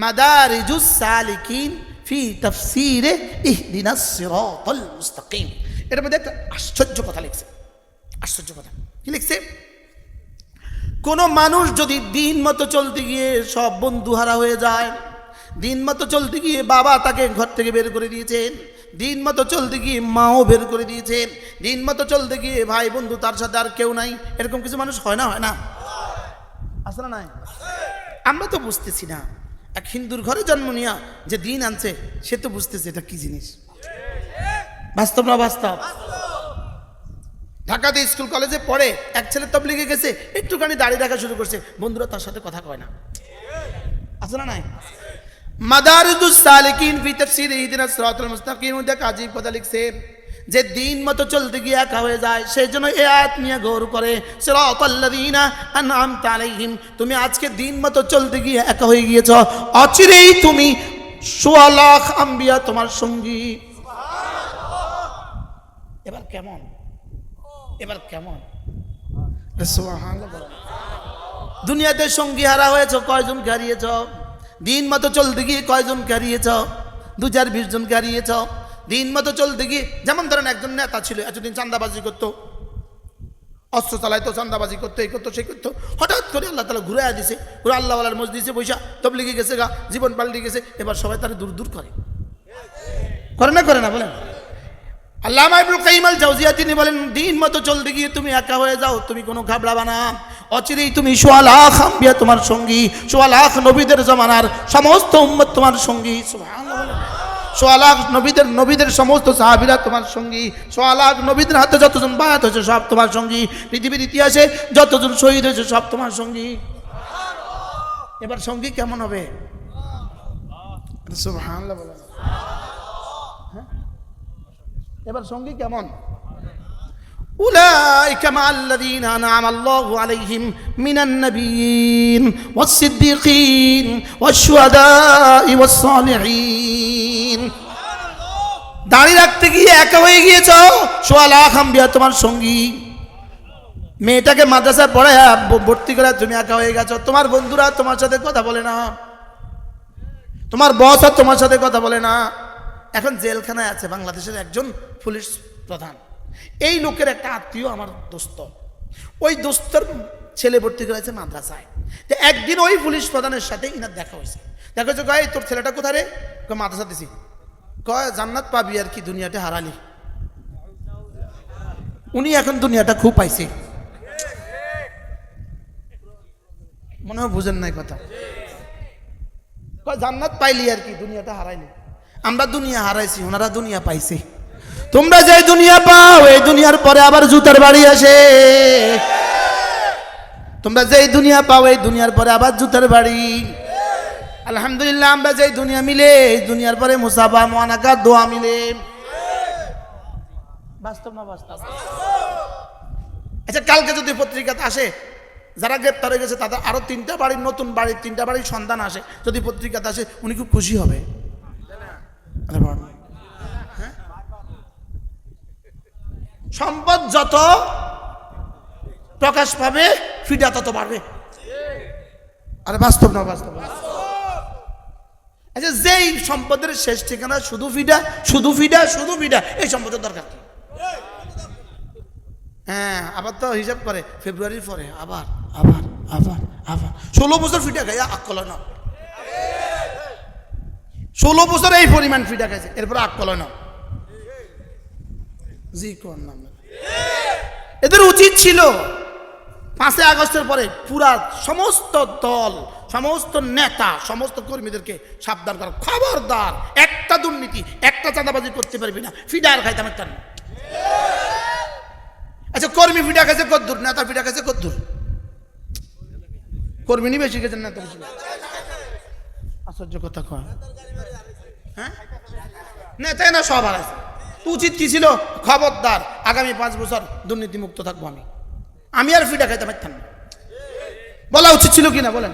মাদারিজুস সালিকিন ফি তাফসীর ইহদিনাস সিরাতাল মুস্তাকিম। এর মধ্যে একটা আশ্চর্য কথা লিখছে, আশ্চর্য কথা। কি লিখছে? কোন মানুষ যদি দিন মতো চলতে গিয়ে সব বন্ধু হারা হয়ে যায়, দিন মতো চলতে গিয়ে বাবা তাকে ঘর থেকে বের করে দিয়েছেন, দিন মতো চলতে গিয়ে মাও বের করে দিয়েছেন, দিন মতো চলতে গিয়ে ভাই বন্ধু তার সাথে আর কেউ নাই, এরকম কিছু মানুষ হয় না? হয় না? আছে না? নাই? আমরা তো বুঝতেছি না। এক হিন্দুর ঘরে জন্ম নিয়া যে দিন আনছে, সে তো বুঝতেছে এটা কি জিনিস। বাস্তব না বাস্তব? ঢাকাতে স্কুল কলেজে পড়ে এক ছেলে তাবলীগে গেছে, একটুখানি দাঁড়িয়ে রাখা শুরু করছে, বন্ধুরা তার সাথে কথা কয় না। আছে না? নাই? মাদারিজুস সালিকিন ফি তাফসীর ইহদিনাস সিরাতাল মুস্তাকিম মধ্যে কাজী কথা লিখছে যে দিন মতো চলতে গিয়ে একা হয়ে যায়, সেই জন্য এই আয়াত নিয়ে গৌর করে, সিরাতাল্লাযীনা আনআমতা আলাইহিম, তুমি আজকে দিন মতো চলতে গিয়ে একা হয়ে গিয়েছ, অচিরেই তুমি ১৬ লাখ আম্বিয়া তোমার সঙ্গী। এবার কেমন? এবার কেমন? সুবহানাল্লাহ। দুনিয়াতে সঙ্গী হারা হয়েছ, কয়জন হারিয়েছ? দিন মতো চলতে গিয়ে কয়জন হারিয়েছ? 2-4-20 জন হারিয়েছ। দিন মতো চলতে গিয়ে, যেমন ধরেন একজন নেতা ছিল, এতদিন চাঁদাবাজি করতো, অস্ত্র চালাইতো, চাঁদাবাজি করতো, এই করতো সেই করতো, হঠাৎ করে আল্লাহ তাআলা ঘুরে দিয়েছে, পুরো আল্লাহওয়ালার মজলিসে বৈশা তাবলীগে গেছে গা, জীবন পাল্টে গেছে। এবার সবাই তারা দূর দূর করে না? করে না? বলেন। আল্লামা ইবনুল কাইয়িম আল জাওজিয়া তিনি বলেন, দিন মতো চলতে গিয়ে তুমি একা হয়ে যাও, তুমি কোনো ঘাবড়াবা না, অচিরেই তুমি 1.5 লাখ আম্বিয়া তোমার সঙ্গী, 1.5 লাখ নবীদের জমানার সমস্ত উম্মত তোমার সঙ্গী। সুবহানাল্লাহ। 1.5 লাখ নবীদের সমস্ত সাহাবীরা তোমার সঙ্গী, 1.5 লাখ নবীদের হাতে যতজন বায়াত হয়েছে সব তোমার সঙ্গী, পৃথিবীর ইতিহাসে যতজন শহীদ হয়েছে সব তোমার সঙ্গী। এবার সঙ্গী কেমন হবে? সুবহানাল্লাহ বলেন। হ্যাঁ, এবার সঙ্গী কেমন? أولئك مع الذين أنعم الله عليهم من النبيين والصديقين والشهداء والصالحين। দাঁড়িয়ে রাখতে গিয়ে একা হয়ে গিয়েছ, 1.5 লাখ আম্বিয়া তোমার সঙ্গী। মেয়েটাকে মাদ্রাসায় পড়ায় ভর্তি করে তুমি একা হয়ে গেছো, তোমার বন্ধুরা তোমার সাথে কথা বলে না, তোমার বস আর তোমার সাথে কথা বলে না। এখন জেলখানায় আছে বাংলাদেশের একজন পুলিশ প্রধান। এই লোকের একটা আত্মীয় আমার দোস্ত, ওই দোস্তর ছেলে ভর্তি করেছে মাদ্রাসায়। তো একদিন ওই পুলিশ প্রধানের সাথে ইনার দেখা হয়েছে। দেখা হয়েছে, কয় তোর ছেলেটা কোথায় রে? কয় মাদ্রাসা দিছি। কয় জান্নাত পাবি আর কি, দুনিয়াটা হারালি। উনি এখন দুনিয়াটা খুব পাইছে, মনে হয় বুঝেন নাই কথা। কয় জান্নাত পাইলি আর কি, দুনিয়াটা হারাইলি। আমরা দুনিয়া হারাইছি, ওনারা দুনিয়া পাইছে। তোমরা যে দুনিয়া পাও এই দুনিয়ার পরে আবার জুতার বাড়ি আসে। তোমরা যে দুনিয়া পাও এই দুনিয়ার পরে আবার জুতার বাড়ি। আলহামদুলিল্লাহ, আমরা যে দুনিয়া মিলে এই দুনিয়ার পরে মুসাফা মুআনাকাত দোয়া মিলে। বাস্তব না বাস্তব? আচ্ছা, কালকে যদি পত্রিকাতে আসে যারা গ্রেপ্তার হয়ে গেছে তাদের আরো 3টা বাড়ির নতুন বাড়ির 3টা বাড়ির সন্ধান আসে, যদি পত্রিকাতে আসে উনি খুব খুশি হবে। সম্পদ যত প্রকাশ পাবে ফিডা তত বাড়বে। আরে বাস্তব না বাস্তব? আচ্ছা, যেই সম্পদের শেষ ঠিকানা শুধু ফিডা শুধু ফিডা শুধু ফিডা, এই সম্পদের দরকার কি? হ্যাঁ, আবার তো হিসাব করে ফেব্রুয়ারির পরে আবার আবার আবার আবার 16 বছর ফিডা খাই আকল না। 16 বছর এই পরিমাণ ফিডা খাইছে, এরপর আকল না। জি কোন নাম? এদের উচিত ছিল 5 আগস্টের পরে পুরা সমস্ত দল, সমস্ত নেতা, সমস্ত কর্মীদেরকে সাবধান করা, খবরদার একটা দুর্নীতি একটা চাঁদাবাজি করতে পারবি না, ফিডার খাইতাম একটা। আচ্ছা, কর্মী ফিডা খাইছে কদ্দূর, নেতা ফিডা খাইছে কদ্দূর? কর্মী নি বেশি গেছেন, নেতা বেশি। আশ্চর্য কথা কয়। হ্যাঁ, নেতাই না সব হারাইছে। উচিত কি ছিল? খবরদার আগামী 5 বছর দুর্নীতি মুক্ত থাকবো আমি আর ফিডা খাইতে পারতাম না। বলা উচিত ছিল কিনা বলেন?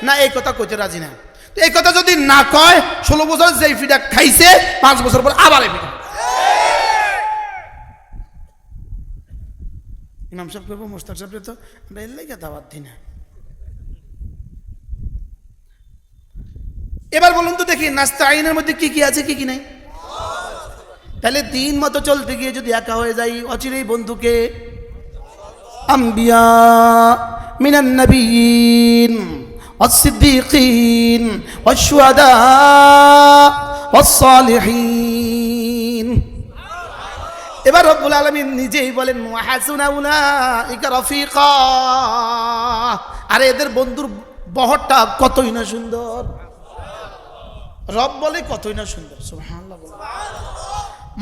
না, এই কথা কইতে রাজি না। তো এই কথা যদি না কয়, 16 বছর যেই ফিডা খাইছে 5 বছর পর আবার এই ফিডা। ইমাম সাহেব করবো, মোস্তাক সাহেব তো আমরা এর লেগে দাওয়াত দিই না। এবার বলুন তো দেখি, নাস্তা আইনের মধ্যে কি কি আছে কি কি নাই? তাহলে দিন মতো চলতে গিয়ে যদি একা হয়ে যাই, অচিরেই বন্ধুকে আম্বিয়া মিনান নবিয়িন ওয়াস-সিদ্দীকিন ওয়াশ-শুহাদা ওয়াস-সালিহিন। এবার রব্বুল আলামিন নিজেই বলেন ওয়া হাসুনা উলাইকা রাফিকা। আরে এদের বন্ধুর বহরটা কতই না সুন্দর। রব বলে কতই না সুন্দর। সুবহানাল্লাহ।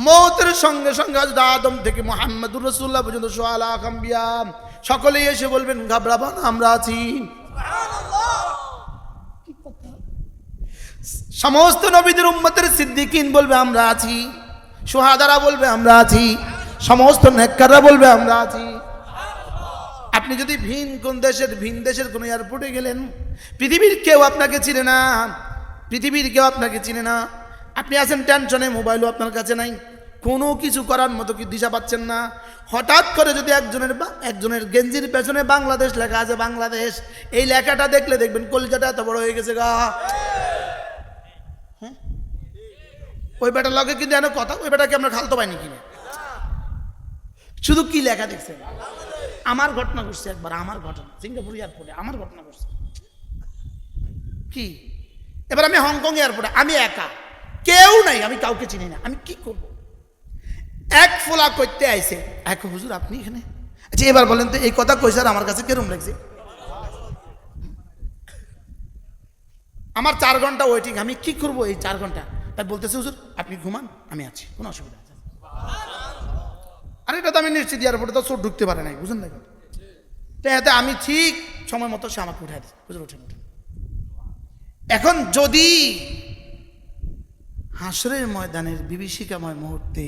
মৌতের সঙ্গে সঙ্গে আদম থেকে মুহাম্মদুর রাসূলুল্লাহ পর্যন্ত 1.5 লাখ আম্বিয়া সকলেই এসে বলবেন ঘাবড়াবো না, আমরা আছি। সমস্ত নবীদের উম্মতের সিদ্দিকিন বলবে আমরা আছি, শুহাদারা বলবে আমরা আছি, সমস্ত নেককাররা বলবে আমরা আছি। আপনি যদি ভিন দেশের কোন এয়ারপোর্টে গেলেন, পৃথিবীর কেউ আপনাকে চিনে না, পৃথিবীর কেউ আপনাকে চিনে না। আপনি আছেন টেনশনে, মোবাইলও আপনার কাছে নাই, কোনো কিছু করার মতো কি দিশা পাচ্ছেন না। হঠাৎ করে যদি একজনের গেঞ্জির পেছনে বাংলাদেশ লেখা আছে, বাংলাদেশ, এই লেখাটা দেখলে দেখবেন কলিজাটা এত বড় হয়ে গেছে গা। হ্যাঁ, ওই বেটার লগে কিন্তু এনে কথা, ওই বেটাকে আমরা খালতো পাইনি কিনে, শুধু কি লেখা দেখছেন। আমার ঘটনা ঘটছে একবার, আমার ঘটনা সিঙ্গাপুর এয়ারপোর্টে আমার ঘটনা ঘটছে কি। এবার আমি হংকং এয়ারপোর্টে, আমি একা, কেউ নাই, আমি কাউকে চিনি না, আমি কি করব। এক ফোলা করতে আইছে, এক হুজুর আপনি এখানে? আচ্ছা এবার বলেন তো, এই কথা কই স্যার আমার কাছে কেরম লাগছে? আমার 4 ঘন্টা ওয়েটিং, আমি কি করব এই 4 ঘন্টা? তাই বলতেছে হুজুর আপনি ঘুমান, আমি আছি, কোনো অসুবিধা নেই। আর এটা তো আমি নিশ্চিত এয়ারপোর্টে তো চোর ঢুকতে পারে নাই, বুঝলেন না? এতে আমি ঠিক সময় মতো সে আমাকে উঠাই দিচ্ছে, হুজুর উঠেন উঠেন। এখন যদি হাসরের ময়দানের বিভীষিকাময় মুহূর্তে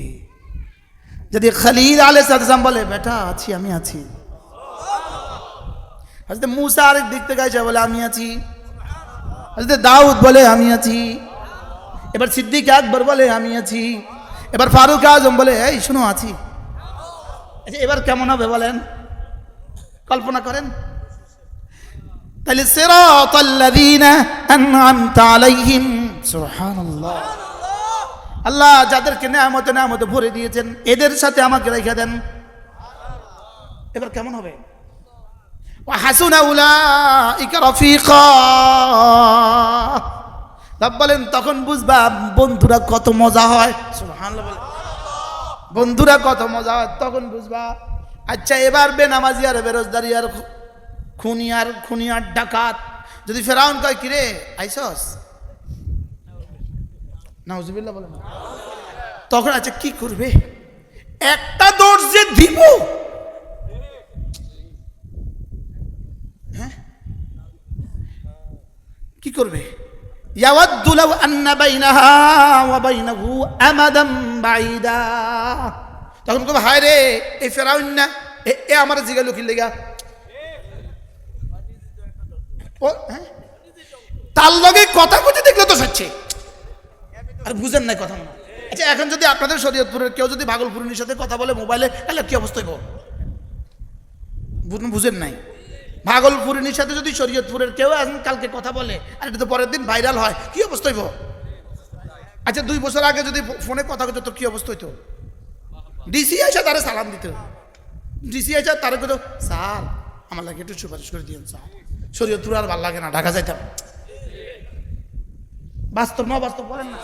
যদি খলিল আলাইহিস সালাম বলে বেটা আছি, আমি আছি, হযরত মূসা আরেক দিক থেকে এসে বলে আমি আছি, হযরত দাউদ বলে আমি আছি, এবার সিদ্দিক আকবর বলে আমি আছি, এবার ফারুক আজম বলে এই শুনো আছি। আচ্ছা এবার কেমন হবে বলেন, কল্পনা করেন। তাহলে সিরাতাল্লাযীনা আন'আমতা আলাইহিম, সুবহানাল্লাহ, আল্লাহ যাদেরকে নেয়ামতে নেয়ামতে ভরে দিয়েছেন এদের সাথে আমাকে রেখে দেন। এবার কেমন হবে? ওয়া হাসুনা উলাইকা রাফিকা, রব বলেন তখন বুঝবা বন্ধুরা কত মজা হয়। সুবহানাল্লাহ বলেন, বন্ধুরা কত মজা হয় তখন বুঝবা। আচ্ছা এবার বেনামাজি আর বেরোজদারি আর খুনি আর ডাকাত যদি ফেরাউন কয় কিরে আইসস, নাউজুবিল্লাহ বলেন, তখন আচ্ছা কি করবে? একটা দৌড় যে দিব, হ্যাঁ কি করবে? ইয়াওয়াদ্দু লাউ আন্না বাইনাহা ওয়া বাইনাহু আমাদাম বাঈদা, তখন কবে হায় রে এই ফেরাউন না এ আমার জিগালো কি লেগা, তার লগে কথা কইতে দেখলে তো সাচ্ছে আর বুঝেন নাই কথা মনে। আচ্ছা এখন যদি আপনাদের শরীয়তপুরের কেউ যদি ভাগলপুরের সাথে কথা বলে মোবাইলে, তাহলে কি অবস্থা হইব? বুঝেন নাই? ভাগলপুরের সাথে যদি শরীয়তপুরের কেউ এখন কালকে কথা বলে আর এটা তো পরের দিন ভাইরাল হয়, কি অবস্থা হইব? আচ্ছা 2 বছর আগে যদি ফোনে কথা কইতো তো কি অবস্থা হইতো? ডিসি আইসা তারে সালাম দিত, ডিসি আইসা তারে কইতো স্যার আমার লাগে একটু সুপারিশ করে দিয়েন স্যার, শরীয়তপুর আর ভালো লাগে না, ঢাকা যাইতাম। বাস্তব না বাস্তব বলেন না?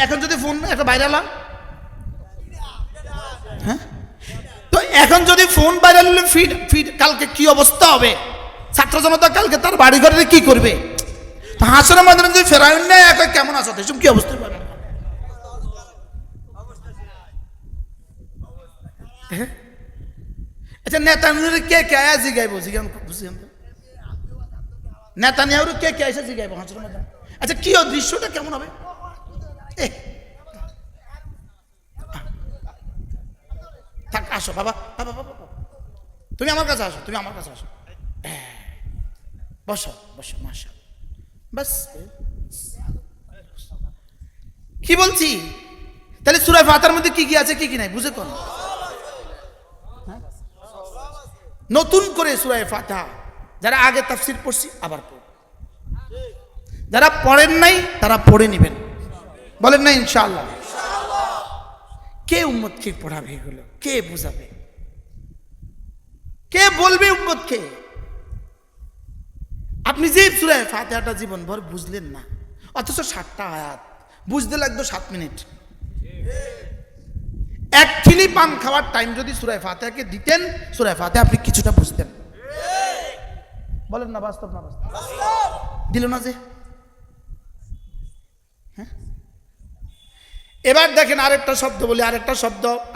এখন যদি ফোন একটা ভাইরাল হয়, হ্যাঁ তো এখন যদি ফোন ভাইরাল হলে ফিড কালকে কি অবস্থা হবে? ছাত্র জনতা কালকে তার বাড়ি ঘরে কি করবে? তো হাসরের ময়দানে যদি ফেরাউন না একই কেমন আছো, এসব কি অবস্থা হবে? আচ্ছা নেতানিয়াহুর কে কে আয়া জিগাইব, জিগান বুঝিয়ান তো, নেতানিয়াহুর কে কে এসে জিগাইব হাসরের ময়দানে? আচ্ছা কি দৃশ্যটা কেমন হবে? থাক আসো বাবা, বাবা বাবা তুমি আমার কাছে আসো, তুমি আমার কাছে আসো, বসো বসো মাশা, বাস কি বলছি? তাহলে সূরা ফাতিহার মধ্যে কি কি আছে কি কি নাই বুঝে কোন? নতুন করে সূরা ফাতিহা যারা আগে তাফসীর পড়ছি আবার পড়, যারা পড়েন নাই তারা পড়ে নেবেন, বলেন না ইনশাআল্লাহ। কে উম্মতকে পড়াবে এগুলো? কে বুঝাবে? কে বলবে উম্মতকে? আপনি যে সূরা ফাতিহাটা জীবন ভর বুঝলেন না, অথচ 7টা আয়াত বুঝতে লাগতো 7 মিনিট। এক খিলি পান খাওয়ার টাইম যদি সূরা ফাতিহাকে দিতেন, সূরা ফাতিহা আপনি কিছুটা বুঝতেন, বলেন না বাস্তব না বাস্তব? দিল না যে। হ্যাঁ এবার দেখেন আরেকটা শব্দ বলি,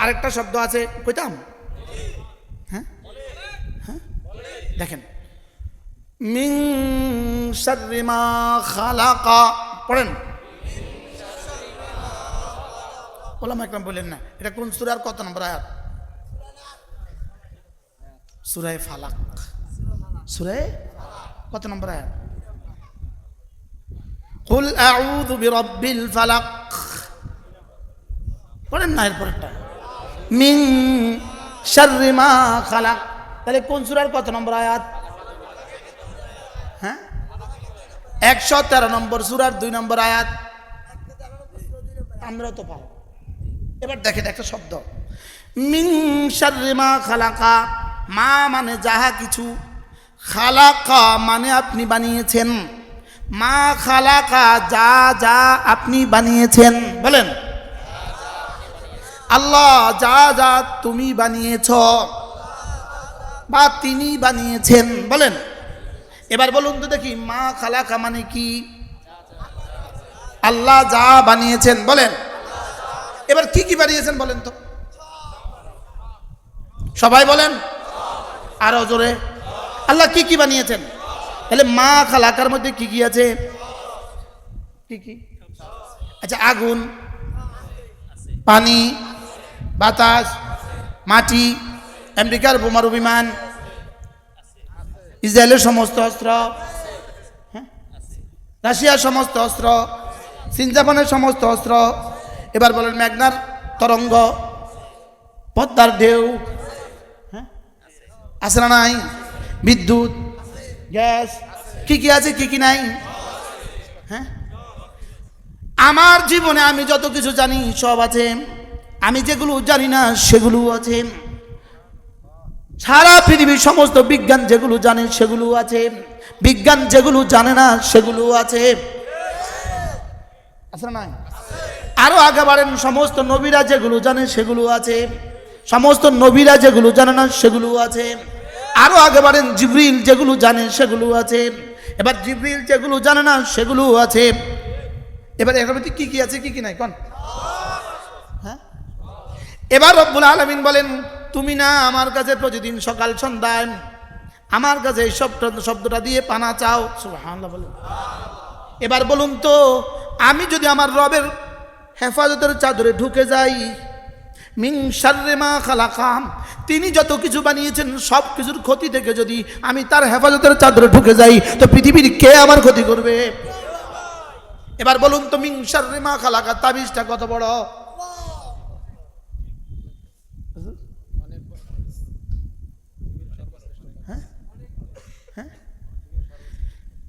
আরেকটা শব্দ আছে কইতাম, হ্যাঁ হ্যাঁ দেখেন মিন শাররি মা খালাকা, পড়েন। ওলামা একরাম বলেন না এটা কোন সূরার কত নম্বর আয়াত? সূরা ফালাক, সূরা কত নম্বর আয়াত? কুল আউযু বিরাব্বিল ফালাক, পড়েন না এরপরটা মিন শাররি মা খালাক, তাহলে কোন সূরার কত নম্বর আয়াত? হ্যাঁ 113 নম্বর সূরার 2 নম্বর আয়াত। আমরা তো পাবো। এবার দেখেন একটা শব্দ মিন শাররি মা খালাকা, মা মানে যাহা কিছু, খালাকা মানে আপনি বানিয়েছেন, মা খালাকা যা যা আপনি বানিয়েছেন, বলেন আল্লাহ যা যা তুমি বানিয়েছ বা তিনি বানিয়েছেন, বলেন। এবার বলুন তো দেখি মা খালাকা মানে কি? আল্লাহ যা বানিয়েছেন বলেন। এবার কি কি বানিয়েছেন বলেন তো, সবাই বলেন আরো জোরে। আল্লাহ কি কি বানিয়েছেন? তাহলে মা খালাকার মধ্যে কি কি আছে? কি কি? আচ্ছা, আগুন, পানি, বাতাস, মাটি, আমেরিকার বোমারু বিমান, ইসরায়েলের সমস্ত অস্ত্র, রাশিয়ার সমস্ত অস্ত্র, চীন জাপানের সমস্ত অস্ত্র। এবার বলেন মেঘনার তরঙ্গ, পদ্মার ঢেউ, হ্যাঁ আছে না নাই? বিদ্যুৎ, গ্যাস, কি কি আছে কি কি নাই? হ্যাঁ, আমার জীবনে আমি যত কিছু জানি সব আছে, আমি যেগুলো জানি না সেগুলো আছে। সারা পৃথিবীর সমস্ত বিজ্ঞান যেগুলো জানে সেগুলো আছে, বিজ্ঞান যেগুলো জানে না সেগুলো আছে, আছে না নাই? আরো আগে বাড়েন, সমস্ত নবীরা যেগুলো জানে সেগুলো আছে, সমস্ত নবীরা যেগুলো জানে না সেগুলো আছে। আরো আগে বাড়েন, জিবরিল যেগুলো জানে সেগুলো আছে, এবার জিবরিল যেগুলো জানে না সেগুলো আছে। এবার এর মধ্যে কি কি আছে কি কি নাই কোন? হ্যাঁ, এবার রব্বুল আলামিন বলেন তুমি না আমার কাছে প্রতিদিন সকাল সন্ধ্যায় আমার কাছে এই শব্দটা দিয়ে পানা চাও, সুবহানাল্লাহ বলেন। এবার বলুন তো, আমি যদি আমার রবের হেফাজতের চাদরে ঢুকে যাই, মিন শাররি মা খালাকা, তিনি যত কিছু বানিয়েছেন সব কিছুর ক্ষতি থেকে যদি আমি তার হেফাজতের চাদরে ঢুকে যাই, তো পৃথিবীর কে আমার ক্ষতি করবে? এবার বলুন তো, মিন শাররি মা খালাকা তাবিজটা কত বড়?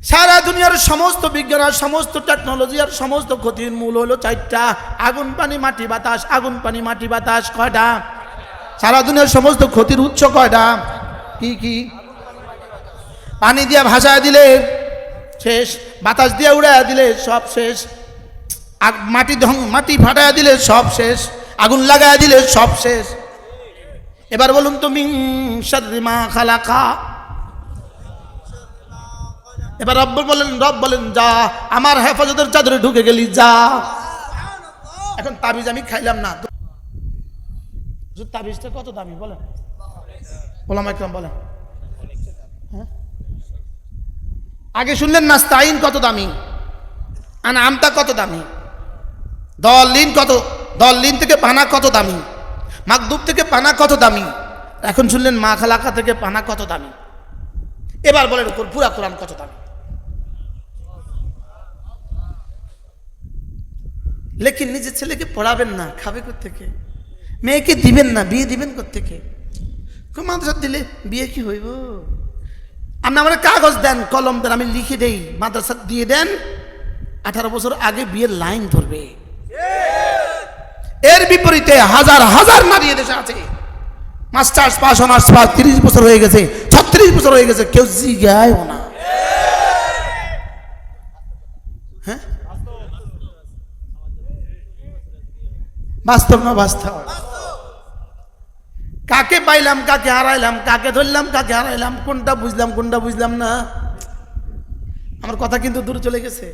সারা দুনিয়ার সমস্ত বিজ্ঞান আর সমস্ত টেকনোলজি আর সমস্ত ক্ষতির মূল হলো চারটা: আগুন, পানি, মাটি, বাতাস। আগুন, পানি, মাটি, বাতাস কয়টা? সারা দুনিয়ার সমস্ত ক্ষতির উৎস কয়টা? কি কি? পানি দিয়ে ভাসায় দিলে শেষ, বাতাস দিয়ে উড়াইয়া দিলে সব শেষ, মাটি ফাটাইয়া দিলে সব শেষ, আগুন লাগাইয়া দিলে সব শেষ। এবার বলুন তো, মিন শাররি মা খালাকা। এবার রব বলেন যা, আমার হেফাজতের চাদরে ঢুকে গেলি যা। এখন তাবিজ আমি খাইলাম না, তাবিজটা কত দামি বলেন, ওলামা ইকরাম বলেন। হ্যাঁ, আগে শুনলেন নাস্তাইন কত দামি, আমটা কত দামি, দলিন থেকে পানা কত দামি, মাকদুব থেকে পানা কত দামি। এখন শুনলেন মা খালাকা থেকে পানা কত দামি। এবার বলেন পুরা কোরআন কত দামি। লেকিন নিজের ছেলেকে পড়াবেন না, খাবে কোত্থেকে? মেয়েকে দিবেন না, বিয়ে দিবেন কোত্থেকে? মাদ্রাসা দিলে বিয়ে কি হইব? আপনি আমার কাগজ দেন, কলম দেন, আমি লিখে দেই, মাদ্রাসা দিয়ে দেন, 18 বছর আগে বিয়ের লাইন ধরবে। এর বিপরীতে হাজার হাজার নারী দেশে আছে, মাস্টার্স পাস, অনার্স পাস, 30 বছর হয়ে গেছে, 36 বছর হয়ে গেছে, কেউ জিগায়ও না। হ্যাঁ, বাস্তব না বাস্তব? কাকে পাইলাম কাকে হারাইলাম, কাকে ধরলাম কাকে হারাইলাম, কোনটা বুঝলাম কোনটা বুঝলাম না। আমার কথা কিন্তু দূরে চলে গেছে।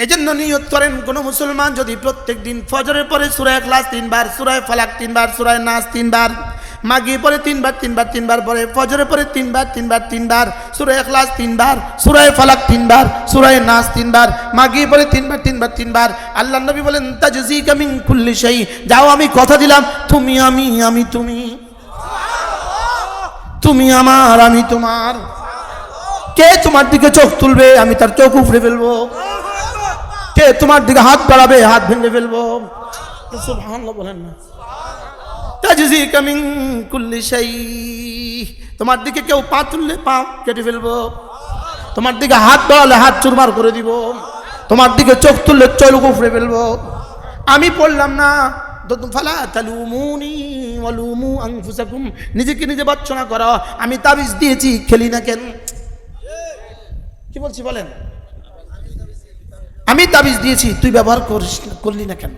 এজন্য নিয়ত করেন, কোন মুসলমান যদি প্রত্যেক দিন ফজরের পরে সূরা ইখলাস 3 বার, সূরা ফালাক 3 বার, সূরা নাস 3 বার, মাগরিব পরে 3 বার 3 বার 3 বার পরে, ফজরের পরে 3 বার 3 বার 3 বার, সূরা ইখলাস 3 বার, সূরা ফালাক 3 বার, সূরা নাস 3 বার, মাগরিব পরে 3 বার 3 বার 3 বার, আল্লাহর নবী বলেন তাজজিকা মিন কুল্লি শাই, যাও আমি কথা দিলাম, তুমি আমি, আমি তুমি, তুমি আমার আমি তোমার। কে তোমার দিকে চোখ তুলবে আমি তার চোখ উপড়ে ফেলবো, কে তোমার দিকে হাত বাড়াবে হাত ভেঙে ফেলবো। সুবহানাল্লাহ বলেন না? তাজজিকা মিন কুল্লি শাই, তোমার দিকে কেউ পা তুললে পা কেটে ফেলবো, তোমার দিকে হাত বাড়ালে হাত চুরমার করে দিব, তোমার দিকে চোখ তুললে চোখ উপড়ে ফেলবো। আমি পড়লাম না, ফালা তালুমুনি ওয়ালুমু আনফুসাকুম, নিজেকে নিজে বর্জনা করো। আমি তাবিজ দিয়েছি, খেলি না কেন? কি বলছি বলেন? আমি তাবিজ দিয়েছি, তুই ব্যবহার করলি না কেন?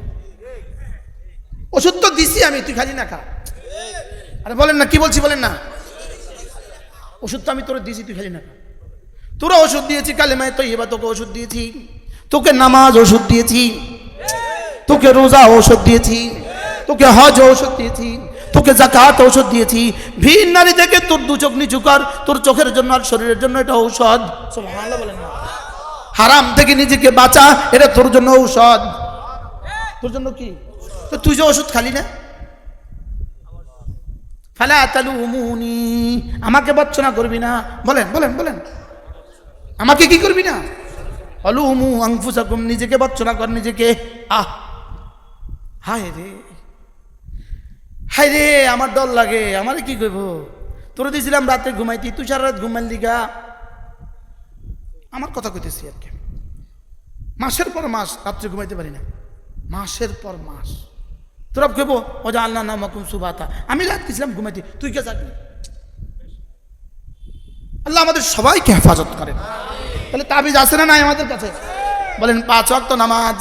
ওষুধ তো দিছি আমি, তুই খালি না খা। আরে বলেন না, কি বলছি বলেন না? ওষুধ তো আমি তোর দিয়েছি, তুই খালি না খা। তোরা ওষুধ দিয়েছি, কালেমায়ে তয়্যিবা তোকে ওষুধ দিয়েছি, তোকে নামাজ ওষুধ দিয়েছি, তোকে রোজা ঔষধ দিয়েছি, তোকে হজ ঔষধ দিয়েছি, তোকে যাকাত ঔষধ দিয়েছি। ভিন নারী থেকে তোর দু চোখ নিচু কর, তোর চোখের জন্য আর শরীরের জন্য এটা ঔষধ। সুবহানাল্লাহ বলেন না। হারাম থেকে নিজেকে বাঁচা, এটা তোর জন্য ঔষধ। তোর জন্য কি? তো তুই যে ওষুধ খালি না। ফালা তালুমুনি, আমাকে বঞ্চনা করবি না। বলেন বলেন বলেন, আমাকে কি করবি না? অলুমু আনফুসাকুম, নিজেকে বঞ্চনা কর নিজেকে। হায় রে, হায় রে, আমার ডর লাগে। আমারে কি করব? তোরে দিয়েছিলাম রাতে ঘুমাইতি, তুই সারা রাত ঘুমাইল দিঘা। আমার কথা কইতেছি আর কি। মাসের পর মাস রাত্রে ঘুমাইতে পারি না, মাসের পর মাস। তোরা কেব ও যে আল্লাহ নামাকুম সুবাতা, আমি রাত দিয়েছিলাম ঘুমাইতে, তুই কে চাকরি? আল্লাহ আমাদের সবাইকে হেফাজত করেন। তাহলে তাবিজ আছে না নাই আমাদের কাছে? বলেন 5 ওয়াক্ত নামাজ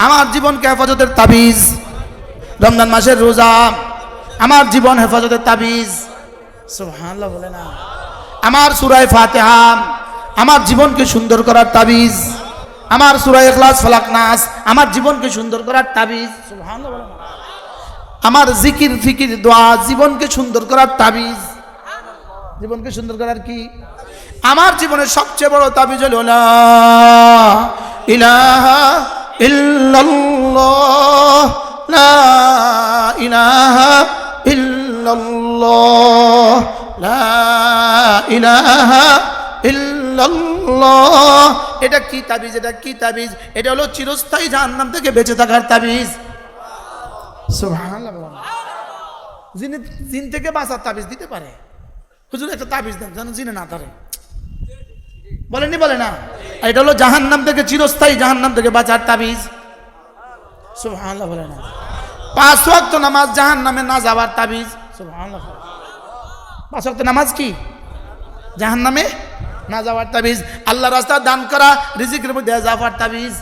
আমার জীবনকে হেফাজতের তাবিজ। রমজান মাসের রোজা আমার জীবন হেফাজতের তাবিজ। সুবহানাল্লাহ বলে না। আমার সূরা ফাতিহা আমার জীবনকে সুন্দর করার তাবিজ। আমার সূরা ইখলাস ফালাক নাস আমার জীবনকে সুন্দর করার তাবিজ। সুবহানাল্লাহ বলে না। আমার জিকির ফিকির দোয়া জীবনকে সুন্দর করার তাবিজ। জীবনকে সুন্দর করার কি? আমার জীবনের সবচেয়ে বড় তাবিজ হলো লা ইলাহা ইল্লাল্লাহ, লা ইলাহা ইল্লাল্লাহ, লা ইলাহা ইল্লাল্লাহ। এটা কি তাবিজ? এটা কি তাবিজ? এটা হলো চিরস্থায়ী জাহান্নাম থেকে বেঁচে থাকার তাবিজ। সুবহানাল্লাহ। জিন থেকে বাঁচার তাবিজ দিতে পারে। হুজুর একটা তাবিজ দেন যেন জিনে না ধরে। বলেননি? বলে না। এটা হলো জাহান্নাম থেকে, চিরস্থায়ী জাহান্নাম থেকে বাঁচার তাবিজ। সুবহানাল্লাহ বলে না। 5 ওয়াক্ত নামাজ জাহান্নামে না যাওয়ার তাবিজ। সুবহানাল্লাহ। 5 ওয়াক্ত নামাজ কি? জাহান্নামে না যাওয়ার তাবিজ। আল্লাহর রাস্তা দান করা, রিজিকের মধ্যে যাওয়ার তাবিজ।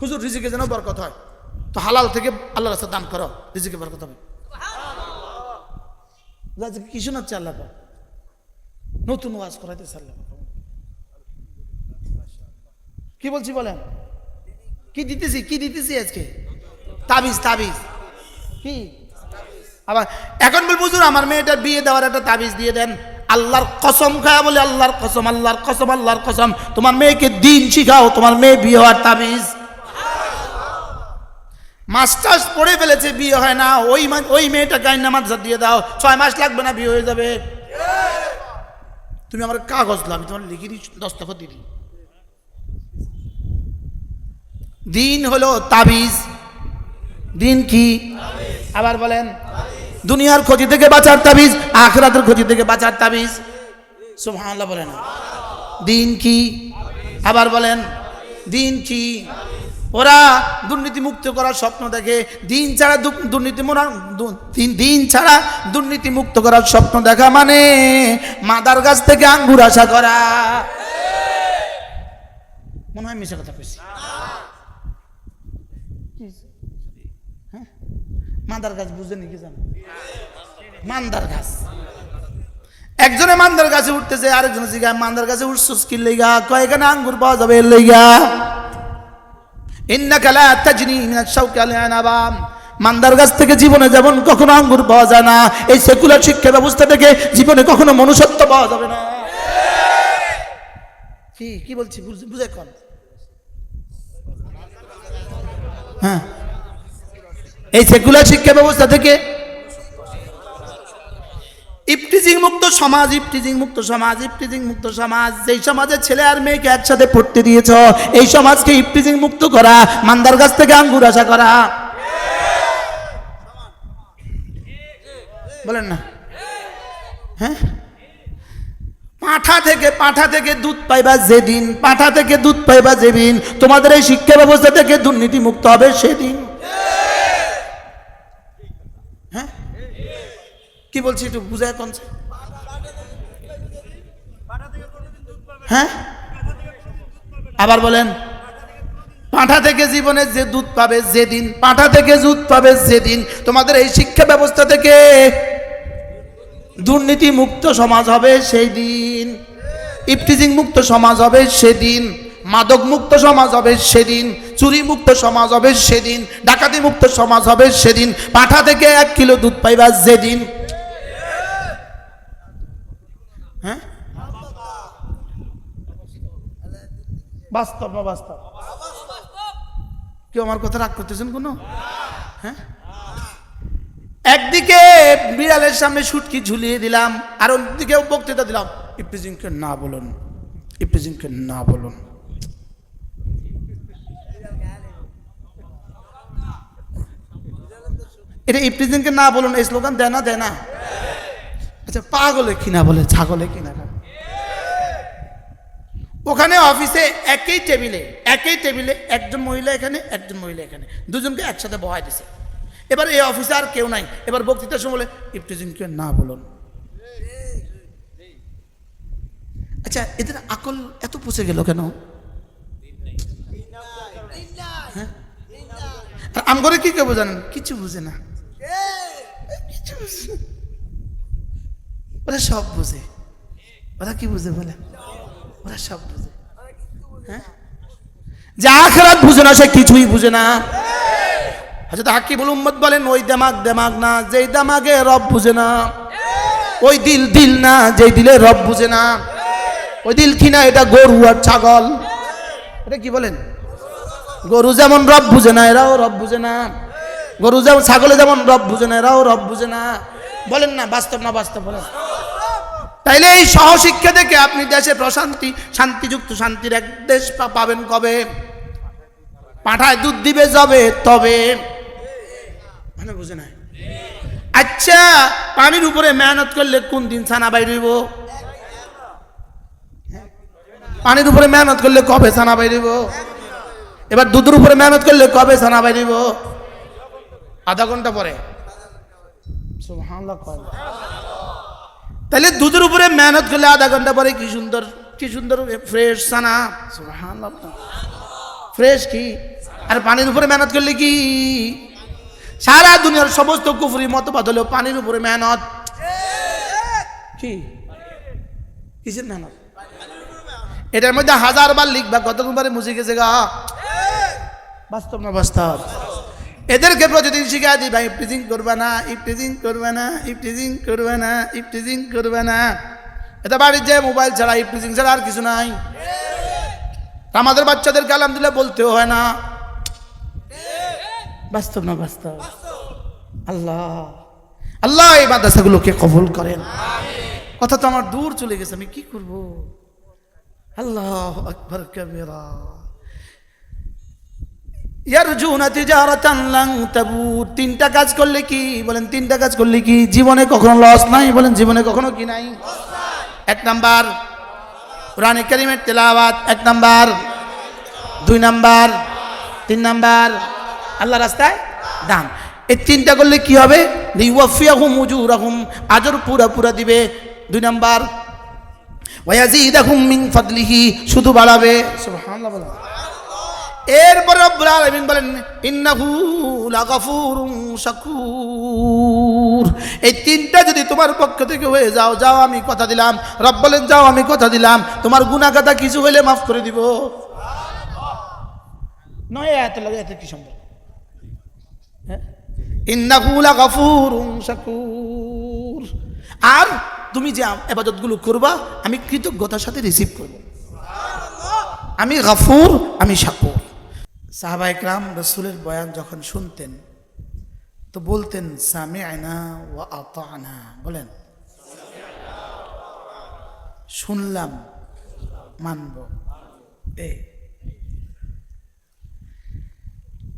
হুজুর রিজিকে যেন বরকত হয়, তো হালাল থেকে আল্লাহর রাস্তা দান করো, রিজিকে বরকত হবে। কি শোনাচ্ছে আল্লাহ? নতুন ওয়াজ করাইতে আল্লাহ। কি বলছি বলেন? কি দিতেছি? কি দিতেছি আজকে? তাবিজ। তাবিজ কি? আবার এখন বল হুজুর আমার মেয়েটার বিয়ে দেওয়ার একটা তাবিজ দিয়ে দেন। আল্লাহর কসম খায়া বলে, আল্লাহর কসম, আল্লাহর কসম, আল্লাহর কসম, তোমার মেয়েকে দিন শিখাও, তোমার মেয়ে বিয়ে হওয়ার তাবিজ। মাস্টার্স পড়ে ফেলেছে, বিয়ে হয় না, ওই মেয়েটাকে আইনা মাদ্রাসা দিয়ে দাও, 6 মাস লাগবে না, বিয়ে হয়ে যাবে। তুমি আমার কাগজ দাও, আমি তোমার লিখে দিই, দস্তখত দিয়ে দিই। দিন হলো তাবিজ। দিন কি? আবার বলেন। দুনিয়ার ক্ষতি থেকে বাঁচার তাবিজ, আখিরাতের ক্ষতি থেকে বাঁচার তাবিজ। সুবহানাল্লাহ বলেন না। দিন কি? আবার বলেন। দিন কি? ওরা দুর্নীতি মুক্ত করার স্বপ্ন দেখে। দিন ছাড়া দিন ছাড়া দুর্নীতি মুক্ত করার স্বপ্ন দেখা মানে মাদার গাছ থেকে আঙ্গুর আশা করা। মনে হয় মিশা কথা কইছি। মান্দার গাছ বুঝেন কি জানো? মান্দার গাছ। একজনে মান্দার গাছে উঠতেছে, আরেকজন জিগা মান্দার গাছে উঠছস কি লইগা? কয় এখানে আঙ্গুর পাওয়া যাবে এর লইগা। ইন্নাকা লা তাজনি মিনাশ শাওকি আল আনাবাম। মান্দার গাছ থেকে জীবনে যেমন কখনো আঙ্গুর পাওয়া যায় না, এই সেকুলার শিক্ষা ব্যবস্থা থেকে জীবনে কখনো মনুষ্যত্ব পাওয়া যাবে না। কি বলছি বুঝে কোন? হ্যাঁ, এই সেকুলার শিক্ষা ব্যবস্থা থেকে ইফটিজিং মুক্ত সমাজ, ইফটিজিং মুক্ত সমাজ, ইফটিজিং মুক্ত সমাজ। যেই সমাজে ছেলে আর মেয়েকে একসাথে পড়তে দিয়েছ, এই সমাজকে ইফটিজিং মুক্ত করা, মান্দার গাছ থেকে আঙ্গুর আশা করা। বলেন না? হ্যাঁ, পাঁঠা থেকে দুধ পাইবা যেদিন, পাঁঠা থেকে দুধ পাইবা যেদিন তোমাদের এই শিক্ষা ব্যবস্থা থেকে দুর্নীতি মুক্ত হবে সেদিন। হ্যাঁ, কি বলছি একটু বুঝায় কোন? হ্যাঁ, আবার বলেন। পাঁঠা থেকে জীবনে যে দুধ পাবে যেদিন, পাঁঠা থেকে দুধ পাবে যেদিন তোমাদের এই শিক্ষা ব্যবস্থা থেকে দুর্নীতি মুক্ত সমাজ হবে সেই দিন, ইফটিজিং মুক্ত সমাজ হবে সেদিন, মাদক মুক্ত সমাজ হবে সেদিন, চুরি মুক্ত সমাজ হবে সেদিন, ডাকাতি মুক্ত সমাজ হবে সেদিন, পাঠা থেকে 1 কিলো দুধ পাইবা যেদিন। হ্যাঁ, বাস্তব না বাস্তব? কেউ আমার কথা রাগ করতেছেন কোনো? হ্যাঁ, একদিকে বিড়ালের সামনে শুটকি ঝুলিয়ে দিলাম, আর অন্যদিকে বক্তৃতা দিলাম, ইফতিজিংকে না বলুন, ইফতিজিংকে না বলুন। এটা ইফতিজিংকে না বলুন এই স্লোগান দেয় না, দেয় না? আচ্ছা, পাগলে কিনা বলে, ছাগলে কিনা? ওখানে অফিসে একই টেবিলে একজন মহিলা এখানে, একজন মহিলা এখানে, দুজনকে একসাথে বহাই দিছে। এবার এই অফিসে আর কেউ নাই, এবার বক্তৃতার সময় বলে ইফতিজিংকে না বলুন। আচ্ছা, এদের আকল এত পচে গেল কেন? হ্যাঁ, আর আম করে কি কেউ জানেন? কিছু বুঝে না, কিছু বুঝে না। ওরা সব বুঝে। ওরা কি বুঝে বলে? ওরা সব বুঝে। হ্যাঁ, যে আখিরাত বুঝে না সে কিছুই বুঝে না। হযরত হাকিমুল উম্মত বলেন, ওই দেমাগ না যেই দেমাগে রব বুঝে না, ওই দিল না যেই দিলে রব বুঝে না। ওই দিল কিনা এটা গরু আর ছাগল। এটা কি বলেন? গরু যেমন রব বুঝে না, এরাও রব বুঝে না। গরু যেমন, ছাগলে যেমন রব বুঝে না, এরাও রব বুঝে না। বলেন না বাস্তব না বাস্তব? বলেন। তাইলে এই সহশিক্ষা থেকে আপনি দেশে প্রশান্তি, শান্তিযুক্ত শান্তির এক দেশ পাবেন কবে? পাঠায় দুধ দিবে যাবে তবে। মানে বুঝে নাই? আচ্ছা, পানির উপরে মেহনত করলে কোন দিন ছানা বাইরিব? পানির উপরে মেহনত করলে কবে ছানা বাইরিব? এবার দুধের উপরে মেহনত করলে কবে ছানা বাইরিব? আধা ঘন্টা পরে। সুবহানাল্লাহ। তাহলে দুধের উপরে মেহনত করলে আধা ঘন্টা পরে কি সুন্দর ফ্রেশ ছানা। সুবহানাল্লাহ। ফ্রেশ কি? আর পানির উপরে মেহনত করলে কি? সারা দুনিয়ার সমস্ত কুফরি মতবাদ হলেও পানির উপরে মেহনত কি? কিসের মেহনত? এটার মধ্যে 1000 বার লিখবা, কতবারে মুছে গেছে গা। বাস্তব না বাস্তব? এদেরকে প্রতিদিন শিখা দিবা, ইফতিজিং করবে না, ইফতিজিং করবে না, ইফতিজিং করবে না, ইফতিজিং করবে না। এটা বাড়ির যে মোবাইল ছাড়া, ইফতিজিং ছাড়া আর কিছু নাই। আমাদের বাচ্চাদেরকে আলহামদুলিল্লাহ বলতেও হয় না। বাস্তব না বাস্তব? আল্লাহ এই মাদ্রাসাগুলোকে কবুল করেন। কথা তো আমার দূর চলে গেছে, আমি কি করব? আল্লাহু আকবার কাবীরা। ইয়ারজুনা তিজারাতান লান তাবুর। 3টা কাজ করলে কি? বলেন 3টা কাজ করলে কি? জীবনে কখনো লস নাই। বলেন জীবনে কখনো কি নাই? 1 নাম্বার কোরআনে কারীমের তেলাওয়াত, 1 নাম্বার, 2 নাম্বার, 3 নাম্বার আল্লাহ রাস্তায় দান। এই 3টা করলে কি হবে? লিওয়াফিয়াহুম উজুরাহুম, আজর পুরা দিবে। 2 নাম্বার ওয়ায়াজিদাহুম মিন ফাদলিহি, শুধু বাড়াবে। সুবহানাল্লাহ বলেন। এরপরে রব্বুল আলামিন বলেন ইন্নাহু লাগাফুরুন শাকুর। এই 3টা যদি তোমার পক্ষ থেকে হয়ে যাও আমি কথা দিলাম। রব বলেন যাও আমি কথা দিলাম, তোমার গুনাহ গাদা কিছু হলে মাফ করে দিব। নয় এত লাগে, এত কি সম্ভব? হ্যাঁ, ইন্নাহু লাগাফুরুন শাকুর। আর তুমি যে ইবাদতগুলো করবা আমি কৃতজ্ঞতার সাথে রিসিভ করব। আমি গাফুর, আমি শাকুর। সাহাবায়ে কেরাম রাসূলের বয়ান যখন শুনতেন তো বলতেন সামি'না ওয়া আতা'না। বলেন শুনলাম মানব। এই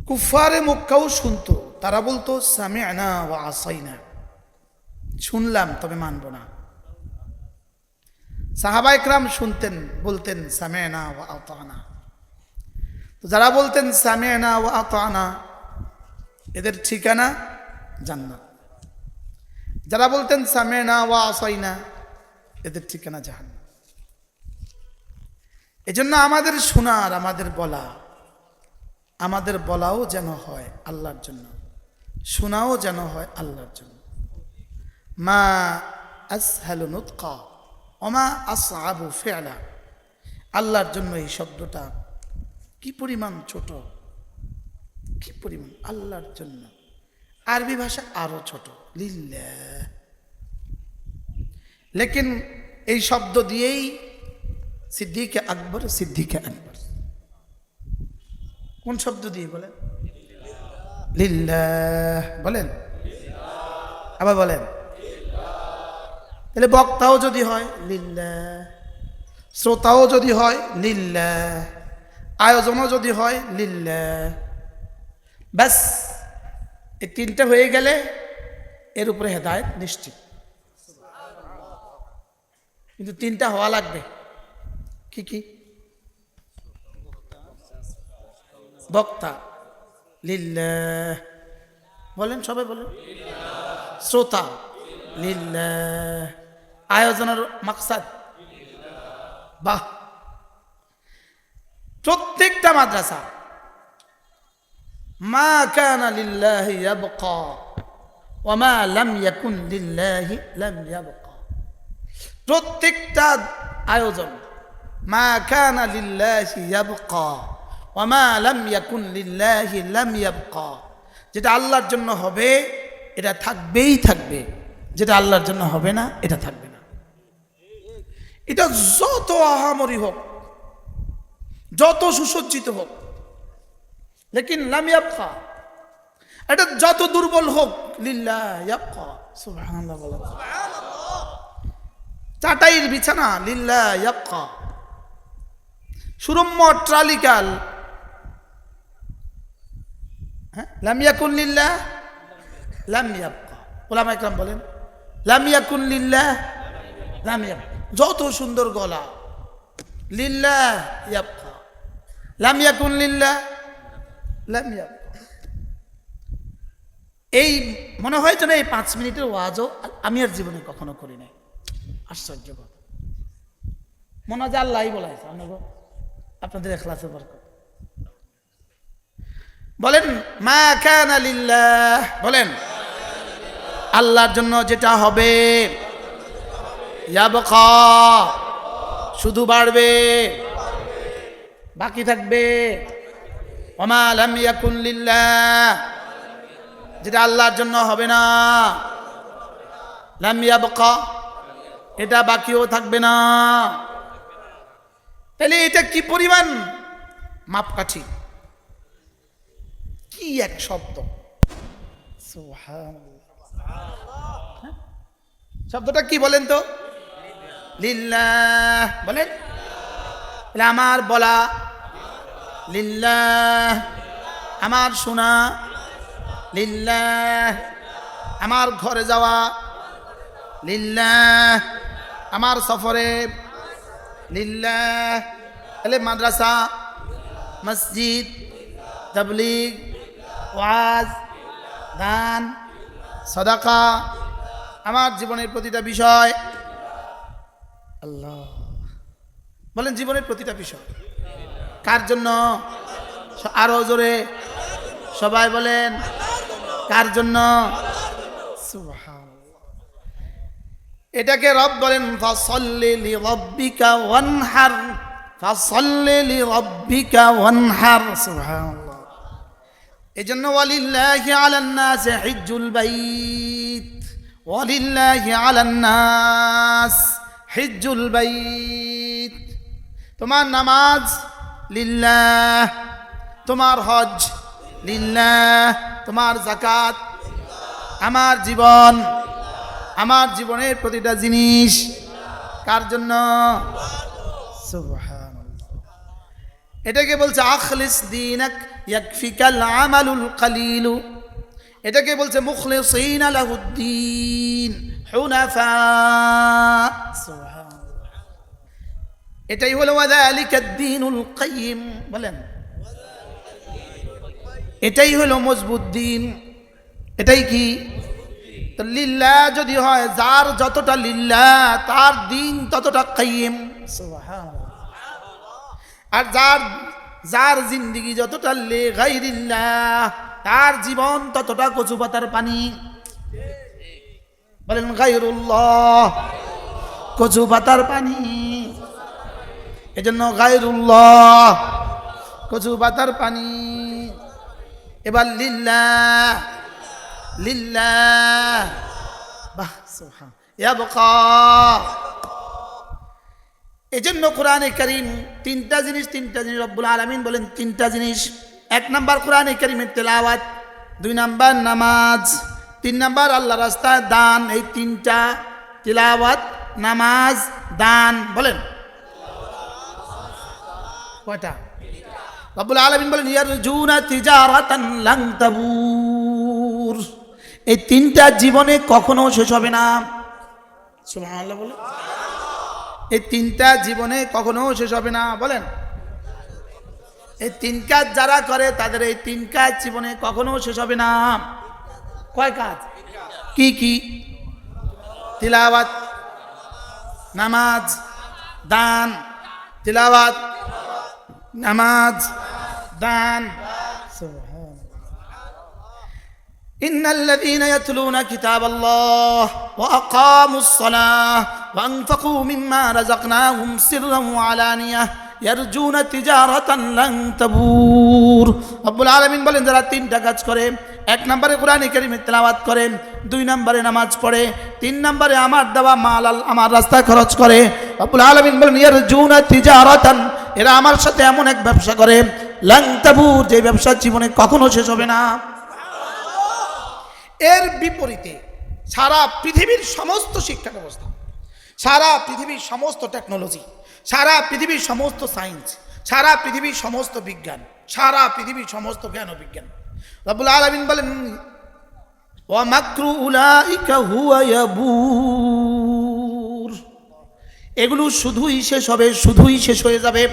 কুফারে মক্কাও শুনতো, তারা বলতো সামি'না ওয়া আসাইনা, শুনলাম তবে মানব না। সাহাবায়ে কেরাম শুনতেন, বলতেন সামি'না ওয়া আতা'না। তো যারা বলতেন সামি'না ওয়া আতা'না এদের ঠিকানা জান্নাত। যারা বলতেন সামি'না ওয়া আসাইনা এদের ঠিকানা জাহান্নাম। এজন্য আমাদের শোনার, আমাদের বলাও যেন হয় আল্লাহর জন্য, শোনাও যেন হয় আল্লাহর জন্য। মা আসহালু নুতকা ওয়া মা আসআবু ফি'লা। আল্লাহর জন্য এই শব্দটা কি পরিমাণ ছোট, কি পরিমাণ আল্লাহর জন্য। আরবি ভাষা আরো ছোট, লিল্লাহ। লেকিন এই শব্দ দিয়েই সিদ্দিক আকবর, সিদ্দিক আকবর কোন শব্দ দিয়ে বলেন? লিল্লাহ বলেন, আবার বলেন। তাহলে বক্তাও যদি হয় লিল্লাহ, শ্রোতাও যদি হয় লিল্লাহ, আয়োজনও যদি হয় লিল্লাহ, ব্যাস এই তিনটা হয়ে গেলে এর উপরে হেদায়েত নিশ্চিত। কিন্তু তিনটা হওয়া লাগবে। কি কি? বক্তা লিল্লাহ বলেন, সবাই বলেন। শ্রোতা লিল্লাহ, আয়োজনের মাকসাদ। বাহ! প্রত্যেকটা মাদ্রাসা মা কানা লিল্লাহি ইয়াবকা ওয়া মা লাম ইয়াকুন লিল্লাহি লাম ইয়াবকা। প্রত্যেকটা আয়োজন মা কানা লিল্লাহি ইয়াবকা ওয়া মা লাম ইয়াকুন লিল্লাহি লাম ইয়াবকা। যেটা আল্লাহর জন্য হবে এটা থাকবেই থাকবে, যেটা আল্লাহর জন্য হবে না এটা থাকবে না। এটা যত আহামরি হোক, যত সুসজ্জিত হোক, লেকিন লাম ইয়াবকা। এটা যত দুর্বল হোক, লিল্লাহ ইয়াবকা। সুবহানাল্লাহ বলেন। চাটাইয়ের বিছানা লিল্লাহ ইয়াবকা। সুরম্য ট্রালিকাল লাম ইয়াকুন লিল্লাহ লাম ইয়াবকা। উলামা ইকরাম বলেন লাম ইয়াকুন লিল্লাহ লাম ইয়াবকা। যত সুন্দর গলা লিল্লাহ ইয়াবকা, লাম ইয়াকুন লিল্লাহ লাম ইয়াবকা। এই মনে হয় যেন এই 5 মিনিটের ওয়াজও আমি আর জীবনে কখনো করি নাই। আশ্চর্য কথা, মনে হয় যে আল্লাহই বলাইছে আপনাদের ইখলাসের বরকত। বলেন মা কানা লিল্লাহ, বলেন আল্লাহর জন্য যেটা হবে ইয়াবকা, শুধু বাড়বে, বাকি থাকবে। ওয়া মা লাম ইয়াকুন লিল্লাহ, যেটা আল্লাহর জন্য হবে না, লাম ইয়াবকা, এটা বাকিও থাকবে না। তাহলে এটা কি পরিমাণ মাপকাঠি, কি এক শব্দ! সুবহানাল্লাহ। শব্দটা কি বলেন তো? লিল্লাহ বলেন। আমার বলা লিল্লাহ, আমার শোনা লিল্লাহ, আমার ঘরে যাওয়া লিল্লাহ, আমার সফরে লিল্লাহ। তাহলে মাদ্রাসা, মসজিদ, তাবলীগ, ওয়াজ, দান, সাদাকা, আমার জীবনের প্রতিটা বিষয় আল্লাহ। বলেন জীবনের প্রতিটা বিষয় কার জন্য? আরো জোরে সবাই বলেন, কার জন্য? সুবহানাল্লাহ। এটাকে রব বলেন ফাসাল্লি লিরাব্বিকা ওয়ানহার, ফাসাল্লি লিরাব্বিকা ওয়ানহার। সুবহানাল্লাহ। এজন্য ওয়ালিল্লাহি আলান নাস হিজ্জুল বাইত, ওয়ালিল্লাহি আলান নাস হিজ্জুল বাইত। তোমার নামাজ লিল্লাহ, তোমার হজ লিল্লাহ, তোমার যাকাত, আমার জীবন, আমার জীবনের প্রতিটা জিনিস কার জন্য? সুবহানাল্লাহ। এটাকে বলছে আখলিস দীনাক ইয়াকফিকাল আমালুল কালিলু। এটাকে বলছে মুখলিসিনা লাহুদ্দিন হুনাফা। সুবহানাল্লাহ। এটাই হলো ওয়াযালিকাদ দীনুল কাইয়্যিম। বলেন এটাই হলো মজবুত দিন। এটাই কি? তো লিল্লাহ যদি হয়, যার যতটা লিল্লাহ তার দিন ততটা কাইয়্যিম। সুবহানাল্লাহ। আর যার জিন্দেগি যতটা লে গায়রিল্লাহ, তার জীবন ততটা কচু পাতার পানি। বলেন গায়রুল্লাহ, কচু পাতার পানি। এজন্য গায়রুল্লাহ, কচু পাতার পানি। এবার লিল্লাহ লিল্লাহ, বাহ সুবহান, ইয়াবকা। এজন্য কোরআনে কারীম তিনটা জিনিস রব্বুল আলামিন বলেন তিনটা জিনিস। এক নাম্বার কোরআনে কারীমের তেলাওয়াত, দুই নাম্বার নামাজ, তিন নাম্বার আল্লাহ রাস্তায় দান। এই তিনটা, তেলাওয়াত, নামাজ, দান, বলেন কয়টা? রব্বুল আলামিন বলেন ইয়ারজুনা তিজারাতান লান তাবুর। এই তিনটা জীবনে কখনো শেষ হবে না। সুবহানাল্লাহ বলেন। এই তিনটা জীবনে কখনো শেষ হবে না, বলেন। এই তিন কাজ যারা করে তাদের এই তিন কাজ জীবনে কখনো শেষ হবে না। কয় কাজ? কি কি? তিলাওয়াত, নামাজ, দান। তিলাওয়াত, নামাজ, দান। إن الذين يتلون كتاب الله وأقاموا الصلاة وأنفقوا مما رزقناهم سرا وعلانية يرجون تجارة لن تبور। রব্বুল আলামিন বলেন যারা তিনটা কাজ করে, এক নম্বরে কোরআন কারীমের তেলাওয়াত করে, দুই নম্বরে নামাজ পড়ে, তিন নম্বরে আমার দেওয়া মাল আমার রাস্তায় খরচ করে, রব্বুল আলামিন বলেন ইয়ারজুনা তিজারাতান, এরা আমার সাথে এমন এক ব্যবসা করে লান তাবুর, যে ব্যবসা জীবনে কখনো শেষ হবে না। এর বিপরীতে সারা পৃথিবীর সমস্ত শিক্ষা ব্যবস্থা, সারা পৃথিবীর সমস্ত টেকনোলজি, সারা পৃথিবীর সমস্ত সায়েন্স, সারা পৃথিবীর সমস্ত বিজ্ঞান, সারা পৃথিবীর সমস্ত জ্ঞান ও বিজ্ঞান, রব্বুল আলামিন বলেন ওয়া মাকরু উলাইকা হুয়া ইয়াবুর, এগুলো শুধুই শেষ হবে, শুধুই শেষ হয়ে যাবে,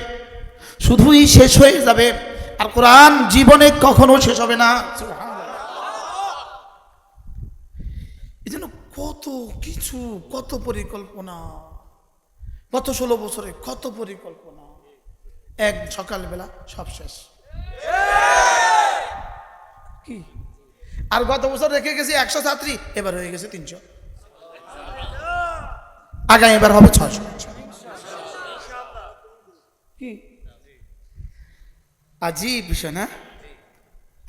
শুধুই শেষ হয়ে যাবে। আর কোরআন জীবনে কখনো শেষ হবে না। এই জন্য কত কিছু, কত পরিকল্পনা, গত 16 বছরে কত পরিকল্পনা, এক সকালবেলা সব শেষ। কি? আর গত বছর রেখে গেছি 100 ছাত্রী, এবার হয়ে গেছে 300, আগামী এবার হবে 600। কি আজীব বিষয় না?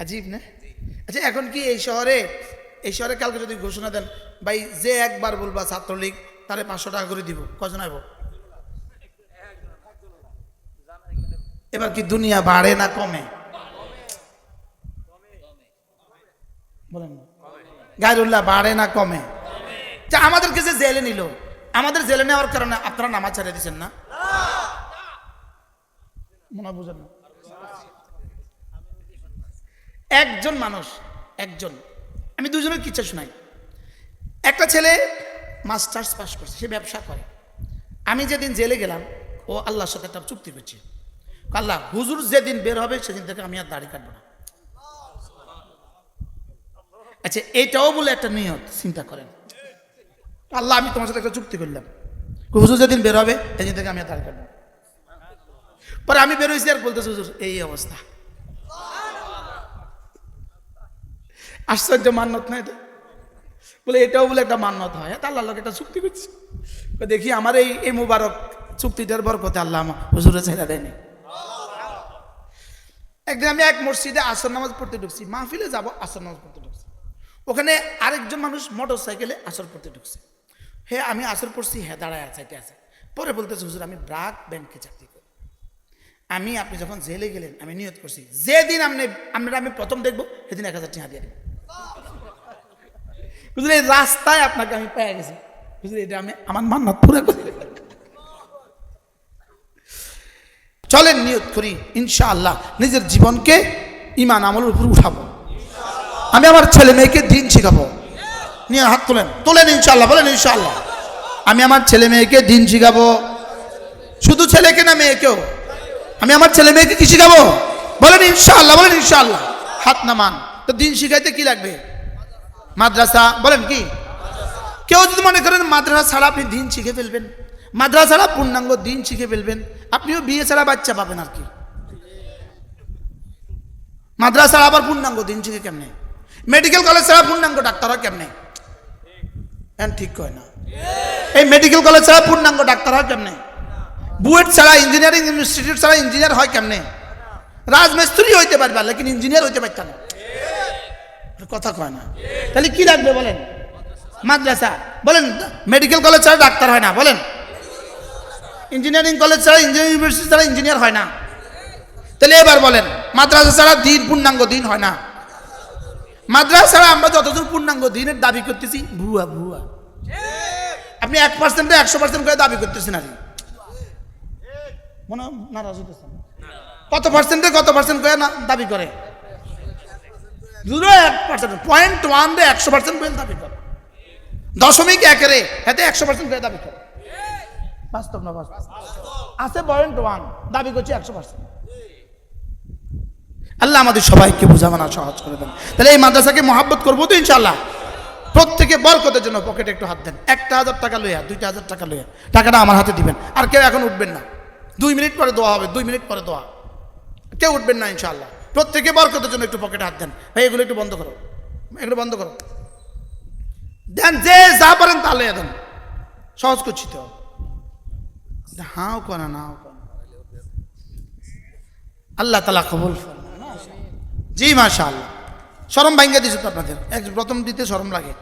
আজীব না? আচ্ছা, এখন কি এই শহরে কালকে যদি ঘোষণা দেন ভাই যে একবার বলবা ছাত্রলীগ তারে 500 টাকা করে দিব, কজন আইব? এবার কি দুনিয়া বাড়ে না কমে? বলেন না, গায়রুল্লাহ বাড়ে না কমে? যা আমাদেরকে যে জেলে নিল, আমাদের জেলে নেওয়ার কারণে আপনারা নামাজ ছেড়ে দিচ্ছেন না? মনে বুঝেন না? একজন মানুষ, একজন, আমি দুজনের কিচ্ছা শোনাই। একটা ছেলে মাস্টার্স পাস করছে, সে ব্যবসা করে। আমি যেদিন জেলে গেলাম, ও আল্লাহর সাথে একটা চুক্তি করছে, আল্লাহ হুজুর যেদিন বের হবে সেদিন থেকে আমি আর দাড়ি কাটবো না। আচ্ছা, এটাও বলে একটা নিয়ত, চিন্তা করেন। আল্লাহ আমি তোমার সাথে একটা চুক্তি করলাম, হুজুর যেদিন বের হবে সেদিন থেকে আমি আর দাড়ি কাটবো না। পরে আমি বের হয়েছি আর বলতেছি হুজুর এই অবস্থা। আশ্চর্য মান্যত না এটা? বলে এটাও বলে একটা মান্যত হয়। আল্লাহর লোক একটা চুক্তি করছি, দেখি আমার এই মুবারক চুক্তিটার বরকতে আল্লাহ আমার হুজুরে ছেড়ে দেয়নি। একদিন আমি এক মসজিদে আসর নামাজ পড়তে ঢুকছি, মাহফিলে যাব, আসর নামাজ পড়তে ঢুকছি। ওখানে আরেকজন মানুষ মোটর সাইকেলে আসর পড়তে ঢুকছে। হ্যাঁ, আমি আসর পড়ছি, হ্যাঁ দাঁড়ায় চাইতে আছে। পরে বলতেছে হুজুর আমি ব্রাক ব্যাংকে চাকরি করি। আপনি যখন জেলে গেলেন আমি নিয়ত করছি যেদিন আমি প্রথম দেখবো সেদিন 1000 টাকা দিয়ে দেব। হুজুর এই রাস্তায় আপনাকে আমি পেয়ে গেছি, হুজুর এটা আমি আমার মান্নাত পুরা করি। চলেন নিয়ত করি ইনশাআল্লাহ নিজের জীবনকে ঈমান আমলের উপর উঠাবো। আমি আমার ছেলে মেয়েকে দিন শিখাবো। নিয়ে হাত তোলেন ইনশাআল্লাহ, বলেন ইনশাআল্লাহ। আমি আমার ছেলে মেয়েকে দিন শিখাবো, শুধু ছেলেকে না মেয়েকেও। আমি আমার ছেলে মেয়েকে কি শিখাবো? বলেন ইনশাআল্লাহ, বলেন ইনশাআল্লাহ। হাত নামান। তো দিন শিখাইতে কি লাগবে? মাদ্রাসা। বলেন কি? কেউ যদি মনে করেন মাদ্রাসা ছাড়া আপনি দিন শিখে ফেলবেন, মাদ্রাসা ছাড়া পূর্ণাঙ্গ দিন শিখে ফেলবেন, আপনিও বিয়ে ছাড়া বাচ্চা পাবেন আর কি। মাদ্রাসা ছাড়া আবার পূর্ণাঙ্গ দিন শিখে কেমনে? মেডিকেল কলেজ ছাড়া পূর্ণাঙ্গ ডাক্তার হয় কেমনে? ঠিক কয় না? এই মেডিকেল কলেজ ছাড়া পূর্ণাঙ্গ ডাক্তার হয় কেমনে? বুয়েট ছাড়া, ইঞ্জিনিয়ারিং ইনস্টিটিউট ছাড়া ইঞ্জিনিয়ার হয় কেমনে? রাজমিস্ত্রি হইতে পারবা, লেকিন ইঞ্জিনিয়ার হইতে পারত না। কথা কয় না। তাহলে কি লাগবে বলেন? মাদ্রাসা। বলেন মেডিকেল কলেজ ছাড়া ডাক্তার হয় না, বলেন ইঞ্জিনিয়ারিং কলেজ ছাড়া, ইঞ্জিনিয়ারিং ইউনিভার্সিটি ছাড়া ইঞ্জিনিয়ার হয় না। তাহলে এবার বলেন মাদ্রাসা ছাড়া দিন, পূর্ণাঙ্গ দিন হয় না। মাদ্রাসা ছাড়া আমরা যতদূর পূর্ণাঙ্গ দিনের দাবি করতেছি, ভুয়া ভুয়া। আপনি 1% 100% করে দাবি করতেছেন, আর মনে নারাজ হইতেছেন। কত পার্সেন্টে কত পার্সেন্ট করে না দাবি করে? 0.1%, 0.1 100% করে দাবি করে, 0.1 এতে 100% করে দাবি করে। বাস্তব না বাস্তব? আছে 0.1, দাবি করছে 100%। আল্লাহ আমাদের সবাইকে বুঝাবানা সহজ করে দেন। তাহলে এই মাদ্রাসাকে মহাব্বত করবো তো ইনশাআল্লাহ। প্রত্যেকে বরকতের জন্য পকেটে একটু হাত দেন। 1000 টাকা লইয়া, 2000 টাকা লইয়া টাকাটা আমার হাতে দিবেন। আর কেউ এখন উঠবেন না, 2 মিনিট পরে দোয়া হবে, 2 মিনিট পরে দোয়া। কেউ উঠবেন না ইনশাআল্লাহ। প্রত্যেকে বরকতের জন্য একটু পকেটে হাত দেন। ভাই এগুলো একটু বন্ধ করো, এগুলো বন্ধ করো, দেন যে যা পারেন তা লইয়া দেন। সহজ করছি তো, হাও করা নাও করা। আল্লাহ তাআলা কবুল ফরমান। জি মাশাআল্লাহ। শরম ভাঙ্গা দিছে তো আপনাদের, প্রথম দিতে শরম লাগে।